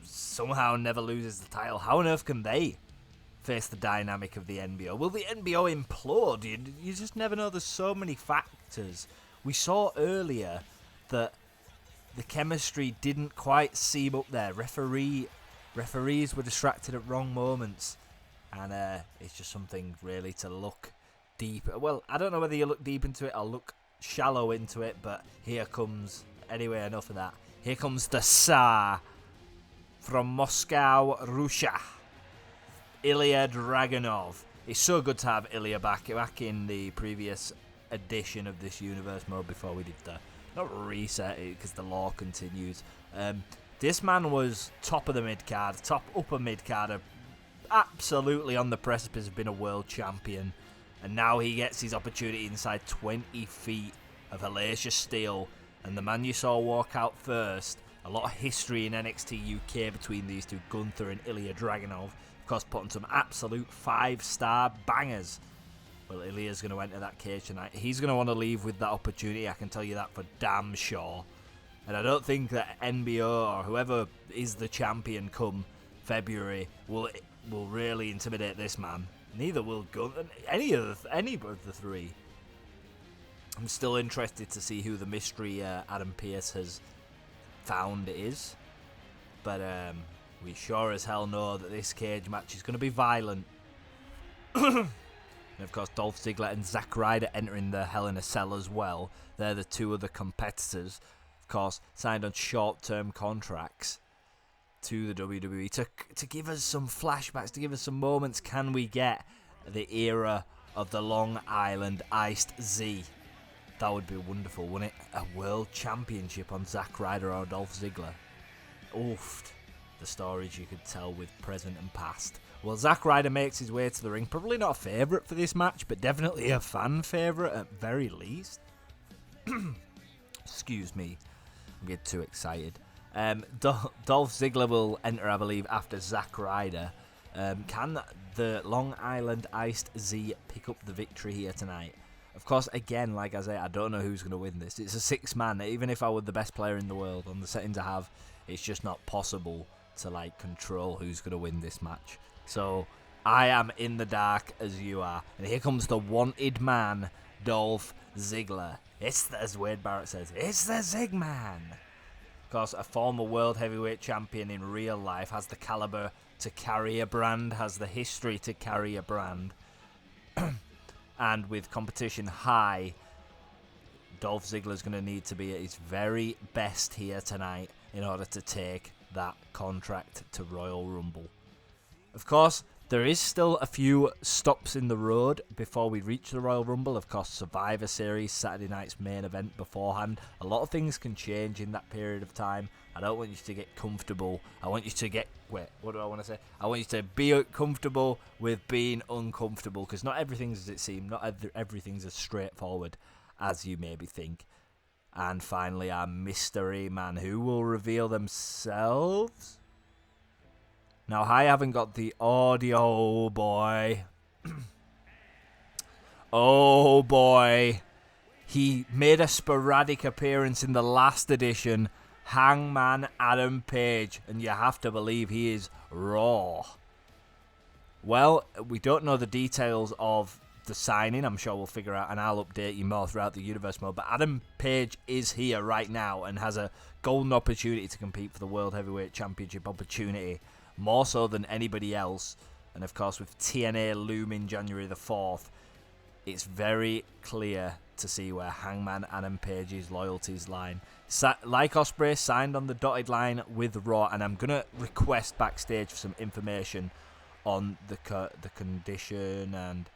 A: somehow never loses the title, how on earth can they face the dynamic of the NBO? Will the NBO implode? You just never know. There's so many factors. We saw earlier that the chemistry didn't quite seem up there. Referees were distracted at wrong moments, and it's just something really to look deep. Well, I don't know whether you look deep into it or look shallow into it, but here comes, anyway, enough of that. Here comes the Tsar from Moscow, Russia, Ilya Dragunov. It's so good to have Ilya back in the previous edition of this Universe Mode before we did the, not reset it because the lore continues. This man was top of the mid-card, upper mid-card, absolutely on the precipice of being a world champion. And now he gets his opportunity inside 20 feet of hellacious steel. And the man you saw walk out first, a lot of history in NXT UK between these two, Gunther and Ilya Dragunov. Of course, putting some absolute 5-star bangers. Well, Ilya's going to enter that cage tonight. He's going to want to leave with that opportunity, I can tell you that for damn sure. And I don't think that NBO or whoever is the champion come February will really intimidate this man. Neither will Gunther, any of the three. I'm still interested to see who the mystery Adam Pearce has found is. But we sure as hell know that this cage match is going to be violent. And of course, Dolph Ziggler and Zack Ryder entering the Hell in a Cell as well. They're the two other competitors. Of course, signed on short-term contracts to the WWE to give us some flashbacks, to give us some moments. Can we get the era of the Long Island Iced Z? That would be wonderful, wouldn't it? A world championship on Zack Ryder or Dolph Ziggler. Oof, the stories you could tell with present and past. Well, Zack Ryder makes his way to the ring. Probably not a favourite for this match, but definitely a fan favourite at very least. Excuse me, I'm getting too excited. Dolph Ziggler will enter, I believe, after Zack Ryder. Can the Long Island Iced Z pick up the victory here tonight? Of course, again, like I say, I don't know who's going to win this. It's a 6-man. Even if I were the best player in the world on the settings I have, it's just not possible to like control who's going to win this match. So I am in the dark as you are. And here comes the wanted man, Dolph Ziggler. It's, as Wade Barrett says, it's the Zig Man. Of course, a former world heavyweight champion in real life, has the caliber to carry a brand, has the history to carry a brand. And with competition high, Dolph Ziggler's going to need to be at his very best here tonight in order to take that contract to Royal Rumble. Of course, there is still a few stops in the road before we reach the Royal Rumble. Of course, Survivor Series, Saturday night's main event beforehand. A lot of things can change in that period of time. I don't want you to get comfortable. I want you to get... Wait, what do I want to say? I want you to be comfortable with being uncomfortable, because not everything's as it seems. Not everything's as straightforward as you maybe think. And finally, our mystery man, who will reveal themselves. Now, I haven't got the audio, boy. Oh, boy. He made a sporadic appearance in the last edition, Hangman Adam Page, and you have to believe he is raw. Well, we don't know the details of the signing. I'm sure we'll figure out, and I'll update you more throughout the universe mode. But Adam Page is here right now and has a golden opportunity to compete for the World Heavyweight Championship opportunity, more so than anybody else. And of course, with TNA looming January the 4th, it's very clear to see where Hangman Adam Page's loyalties lie. Like Ospreay, signed on the dotted line with Raw, and I'm going to request backstage for some information on the condition and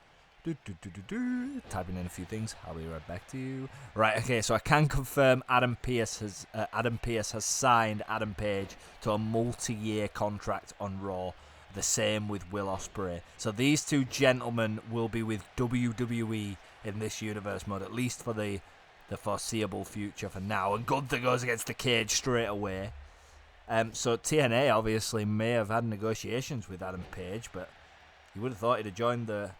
A: typing in a few things. I'll be right back to you. Right, okay, so I can confirm Adam Pearce has signed Adam Page to a multi-year contract on Raw. The same with Will Ospreay. So these two gentlemen will be with WWE in this universe mode, at least for the foreseeable future for now. And Gunther goes against the Cage straight away. So TNA obviously may have had negotiations with Adam Page, but you would have thought he'd have joined the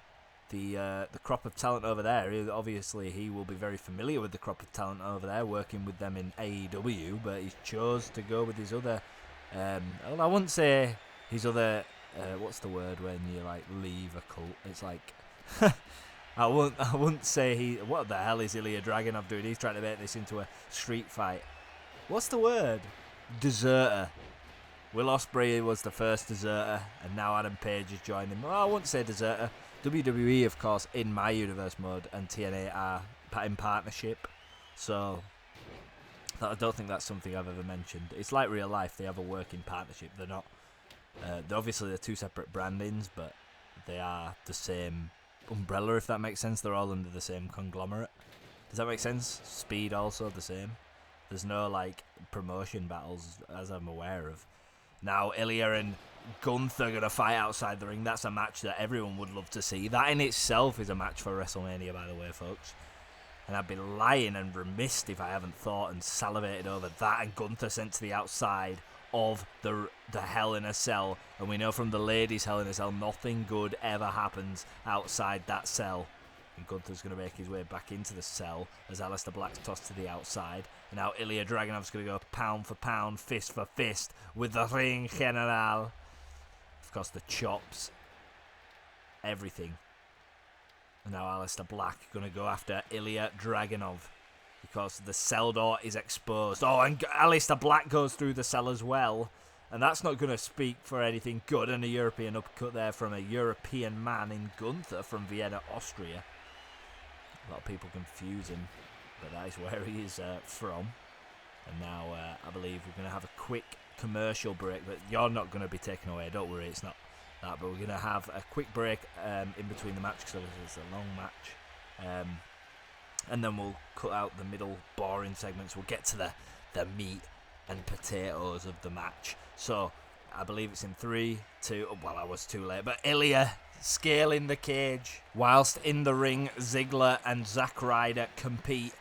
A: crop of talent over there. Obviously, he will be very familiar with the crop of talent over there, working with them in AEW, but he chose to go with his other... well, I wouldn't say his other... what's the word when you like leave a cult? It's like... I wouldn't say he... What the hell is Ilya Dragunov doing? He's trying to make this into a street fight. What's the word? Deserter. Will Ospreay was the first deserter, and now Adam Page is joining him. Well, I wouldn't say deserter. WWE, of course, in my universe mode, and TNA are in partnership. So, I don't think that's something I've ever mentioned. It's like real life. They have a working partnership. They're not... obviously, they're two separate brandings, but they are the same umbrella, if that makes sense. They're all under the same conglomerate. Does that make sense? Speed also the same. There's no, like, promotion battles, as I'm aware of. Now, Ilya and Gunther are going to fight outside the ring. That's a match that everyone would love to see. That in itself is a match for WrestleMania, by the way, folks. And I'd be lying and remiss if I haven't thought and salivated over that, and Gunther sent to the outside of the Hell in a Cell. And we know from the ladies' Hell in a Cell, nothing good ever happens outside that cell. And Gunther's going to make his way back into the cell as Aleister Black's tossed to the outside. And now Ilya Dragunov's going to go pound for pound, fist for fist with the Ring General. Of course, the chops. Everything. And now Aleister Black going to go after Ilya Dragunov, because the cell door is exposed. Oh, and Aleister Black goes through the cell as well. And that's not going to speak for anything good. And a European uppercut there from a European man in Gunther from Vienna, Austria. A lot of people confuse him, but that is where he is from. And now I believe we're going to have a quick commercial break, but you're not going to be taken away. Don't worry, it's not that. But we're going to have a quick break in between the match, because it's a long match. And then we'll cut out the middle boring segments. We'll get to the meat and potatoes of the match. So I believe it's in 3, 2... Well, I was too late. But Ilya scaling the cage. Whilst in the ring, Ziggler and Zack Ryder compete.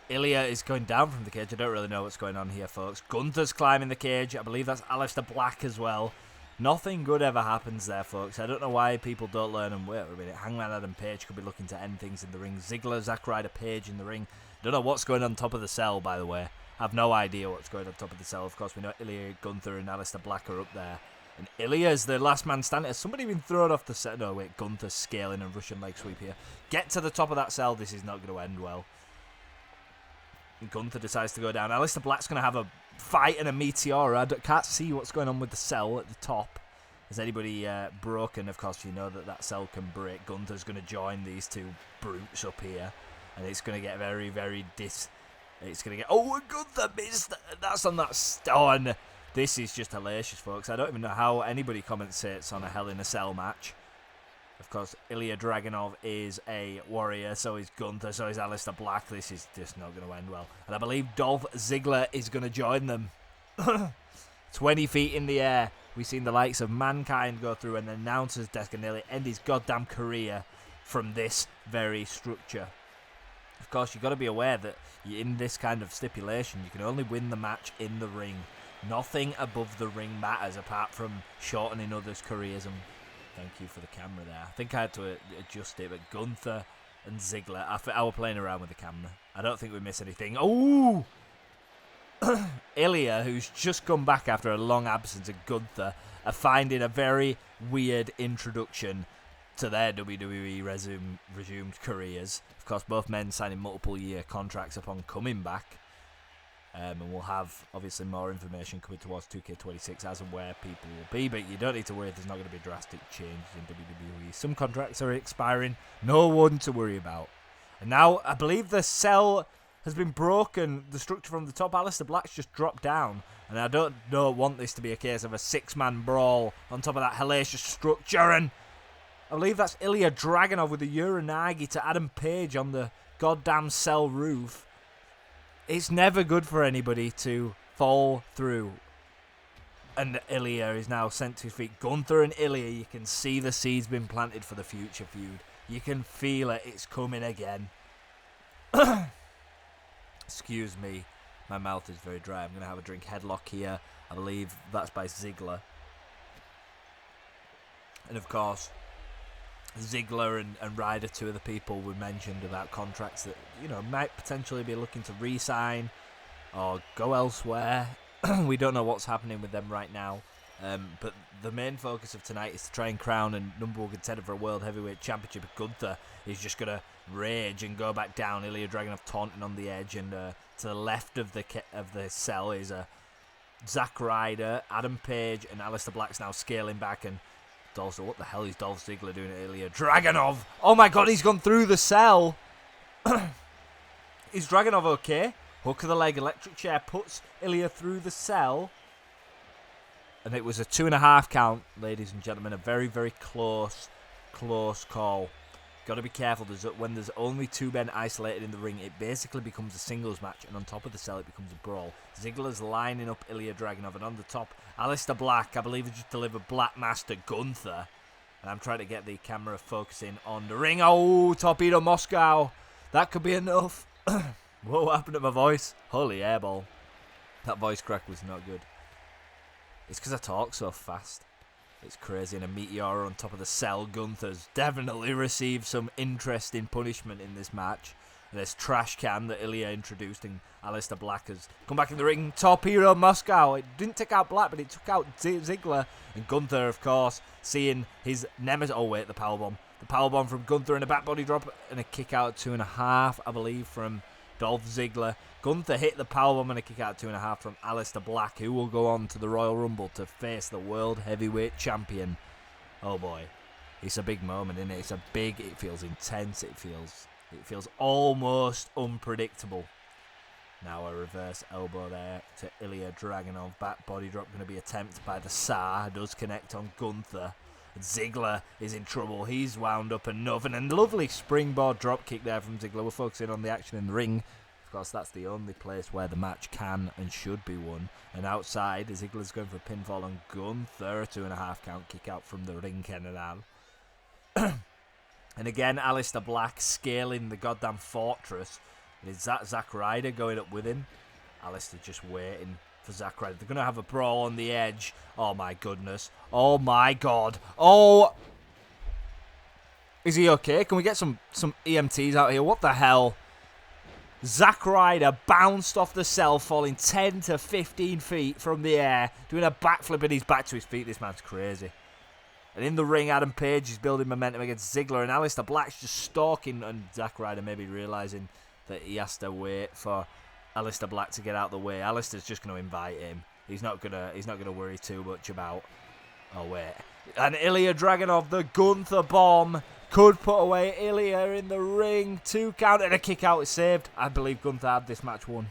A: Ilya is going down from the cage. I don't really know what's going on here, folks. Gunther's climbing the cage. I believe that's Aleister Black as well. Nothing good ever happens there, folks. I don't know why people don't learn and wait a minute. Hangman Adam Page could be looking to end things in the ring. Ziggler, Zack Ryder, Page in the ring. Don't know what's going on top of the cell, by the way. I have no idea what's going on top of the cell. Of course, we know Ilya, Gunther, and Aleister Black are up there. And Ilya is the last man standing. Has somebody been thrown off the set? No, wait. Gunther's scaling and Russian leg sweep here. Get to the top of that cell. This is not going to end well. Gunther decides to go down. Aleister Black's going to have a fight and a meteor. I can't see what's going on with the cell at the top. Is anybody broken? Of course, you know that cell can break. Gunther's going to join these two brutes up here. And it's going to get very, very It's going to get... Oh, Gunther missed! That's on that stone. This is just hilarious, folks. I don't even know how anybody commentates on a Hell in a Cell match. Of course, Ilya Dragunov is a warrior, so is Gunther, so is Aleister Black. This is just not going to end well. And I believe Dolph Ziggler is going to join them. 20 feet in the air. We've seen the likes of Mankind go through an announcer's desk and nearly end his goddamn career from this very structure. Of course, you've got to be aware that in this kind of stipulation, you can only win the match in the ring. Nothing above the ring matters apart from shortening others' careers. And thank you for the camera there. I think I had to adjust it, but Gunther and Ziggler, I were playing around with the camera. I don't think we miss anything. Oh! Ilya, who's just come back after a long absence, and Gunther are finding a very weird introduction to their WWE resumed careers. Of course, both men signing multiple-year contracts upon coming back. And we'll have, obviously, more information coming towards 2K26 as and where people will be. But you don't need to worry, there's not going to be drastic changes in WWE. Some contracts are expiring. No one to worry about. And now, I believe the cell has been broken. The structure from the top, Aleister Black's just dropped down. And I don't want this to be a case of a six-man brawl on top of that hellacious structure. And I believe that's Ilya Dragunov with a Uranagi to Adam Page on the goddamn cell roof. It's never good for anybody to fall through. And Ilya is now sent to his feet. Gunther and Ilya, you can see the seeds been planted for the future feud. You can feel it. It's coming again. Excuse me. My mouth is very dry. I'm going to have a drink. Headlock here. I believe that's by Ziggler. And of course, Ziggler and Ryder, two of the people we mentioned about contracts that, you know, might potentially be looking to re-sign or go elsewhere. We don't know what's happening with them right now. But the main focus of tonight is to try and crown a number one contender for a World Heavyweight Championship. Gunther is just going to rage and go back down. Ilya Dragunov taunting on the edge. And to the left of the cell is Zack Ryder, Adam Page, and Aleister Black's now scaling back. And also, what the hell is Dolph Ziggler doing to Ilya Dragunov? Oh my god, he's gone through the cell. Is Dragunov okay? Hook of the leg, electric chair puts Ilya through the cell. And it was a 2.5 count, ladies and gentlemen. A very, very close call. Got to be careful. When there's only two men isolated in the ring, it basically becomes a singles match. And on top of the cell, it becomes a brawl. Ziggler's lining up Ilya Dragunov. And on the top, Aleister Black, I believe, has just delivered Black Master Gunther. And I'm trying to get the camera focusing on the ring. Oh, Torpedo Moscow. That could be enough. What happened to my voice? Holy airball. That voice crack was not good. It's because I talk so fast. It's crazy. And a meteor on top of the cell. Gunther's definitely received some interesting punishment in this match. And this trash can that Ilya introduced, and Aleister Black has come back in the ring. Torpedo Moscow. It didn't take out Black, but it took out Ziggler. And Gunther, of course, seeing his nemesis. Oh, wait, the powerbomb. The powerbomb from Gunther and a back body drop and a kick out 2.5, I believe, from Dolph Ziggler. Gunther hit the powerbomb and a kick out 2.5 from Aleister Black, who will go on to the Royal Rumble to face the World Heavyweight Champion. Oh boy, it's a big moment, isn't it? It feels intense, it feels almost unpredictable. Now a reverse elbow there to Ilya Dragunov. Back body drop going to be attempted by the Tsar. Does connect on Gunther. Ziggler is in trouble. He's wound up enough. And a lovely springboard drop kick there from Ziggler. We're focusing on the action in the ring. Of course, that's the only place where the match can and should be won. And outside, Ziggler's going for a pinfall on Gunther. A 2.5 count kick out from the ring canal. And again, Aleister Black scaling the goddamn fortress. And is that Zack Ryder going up with him? Alistair just waiting for Zack Ryder. They're going to have a brawl on the edge. Oh, my goodness. Oh, my God. Oh. Is he okay? Can we get some EMTs out here? What the hell? Zack Ryder bounced off the cell, falling 10 to 15 feet from the air, doing a backflip and he's back to his feet. This man's crazy. And in the ring, Adam Page is building momentum against Ziggler, and Aleister Black's just stalking, and Zack Ryder maybe realising that he has to wait for Aleister Black to get out of the way. Aleister's just going to invite him. He's not gonna worry too much about. Oh wait, and Ilya Dragunov, the Gunther bomb, could put away Ilya in the ring. 2 count and a kick out is saved. I believe Gunther had this match won.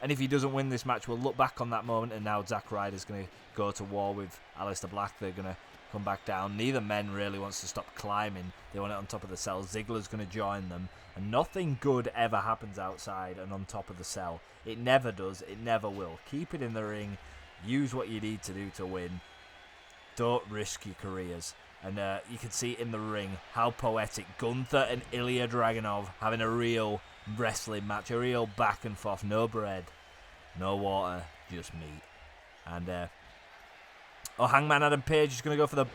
A: And if he doesn't win this match, we'll look back on that moment, and now Zack Ryder's going to go to war with Aleister Black. They're going to come back down. Neither men really wants to stop climbing. They want it on top of the cell. Ziggler's going to join them. And nothing good ever happens outside and on top of the cell. It never does. It never will. Keep it in the ring. Use what you need to do to win. Don't risk your careers. And you can see in the ring how poetic. Gunther and Ilya Dragunov having a real wrestling match. A real back and forth. No bread. No water. Just meat. And Hangman Adam Page is going to go for the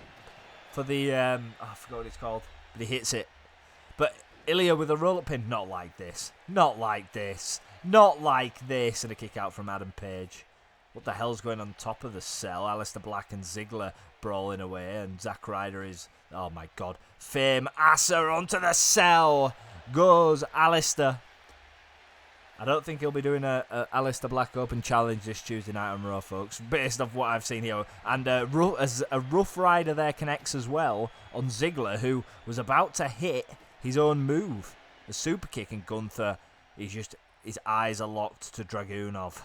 A: I forgot what it's called, but he hits it. But Ilya with a roll-up pin, not like this, not like this, not like this, and a kick out from Adam Page. What the hell's going on top of the cell? Aleister Black and Ziggler brawling away, and Zack Ryder is, oh my God, Fame Asa onto the cell goes Aleister. I don't think he'll be doing a Aleister Black Open Challenge this Tuesday night on Raw, folks, based off what I've seen here. And as a Rough Rider there connects as well on Ziggler, who was about to hit his own move, a super kick, and Gunther, his eyes are locked to Dragunov.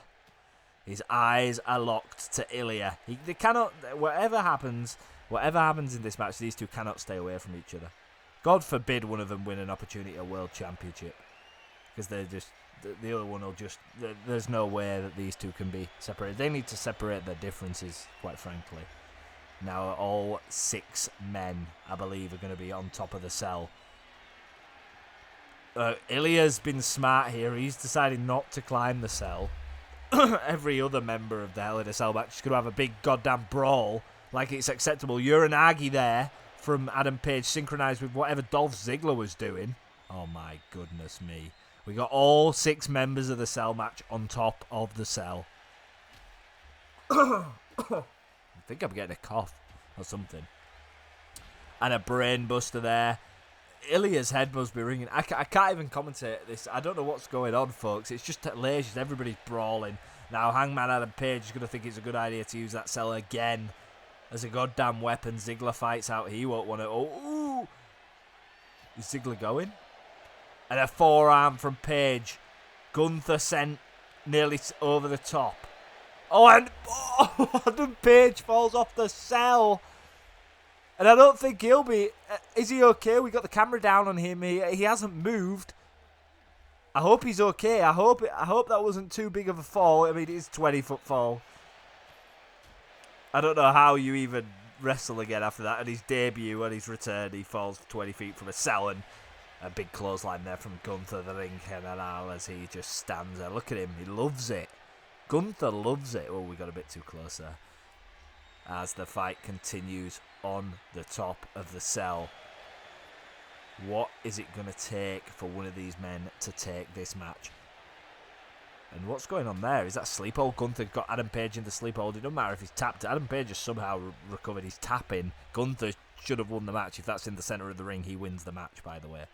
A: His eyes are locked to Ilya. They cannot, whatever happens in this match, these two cannot stay away from each other. God forbid one of them win an opportunity at a World Championship, because they're just... The other one will just... There's no way that these two can be separated. They need to separate their differences, quite frankly. Now, all 6 men, I believe, are going to be on top of the cell. Ilya's been smart here. He's decided not to climb the cell. Every other member of the Hell in a Cell match is going to have a big goddamn brawl, like it's acceptable. Uranagi there from Adam Page, synchronized with whatever Dolph Ziggler was doing. Oh, my goodness me. We got all 6 members of the cell match on top of the cell. I think I'm getting a cough or something. And a brain buster there. Ilya's head must be ringing. I can't even commentate this. I don't know what's going on, folks. It's just lazy. Everybody's brawling. Now, Hangman Adam Page is going to think it's a good idea to use that cell again as a goddamn weapon. Ziggler fights out. He won't want to... Oh, is Ziggler going? And a forearm from Page. Gunther sent nearly over the top. Oh, and Adam Page falls off the cell. And I don't think he'll be... Is he okay? We got the camera down on him. He hasn't moved. I hope he's okay. I hope that wasn't too big of a fall. I mean, it's a 20-foot fall. I don't know how you even wrestle again after that. And his debut, and his return, he falls 20 feet from a cell, and a big clothesline there from Gunther, the ring general, as he just stands there. Look at him. He loves it. Gunther loves it. Oh, we got a bit too close there. As the fight continues on the top of the cell. What is it going to take for one of these men to take this match? And what's going on there? Is that sleep hold? Gunther got Adam Page in the sleep hold. It doesn't matter if he's tapped. Adam Page has somehow recovered his tapping. Gunther should have won the match. If that's in the centre of the ring, he wins the match, by the way.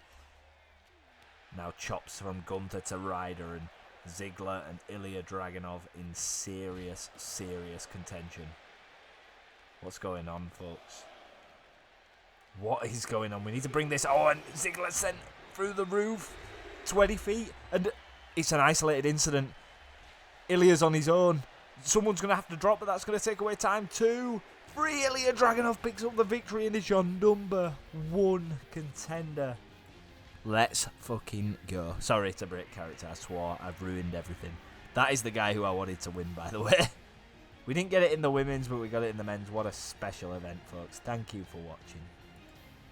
A: Now chops from Gunther to Ryder, and Ziggler and Ilya Dragunov in serious, serious contention. What's going on, folks? What is going on? We need to bring this... Oh, and Ziggler sent through the roof. 20 feet. And it's an isolated incident. Ilya's on his own. Someone's going to have to drop, but that's going to take away time too. 3, Ilya Dragunov picks up the victory and is your number 1 contender. Let's fucking go. Sorry to break character. I swore. I've ruined everything. That is the guy who I wanted to win, by the way. We didn't get it in the women's, but we got it in the men's. What a special event, folks. Thank you for watching.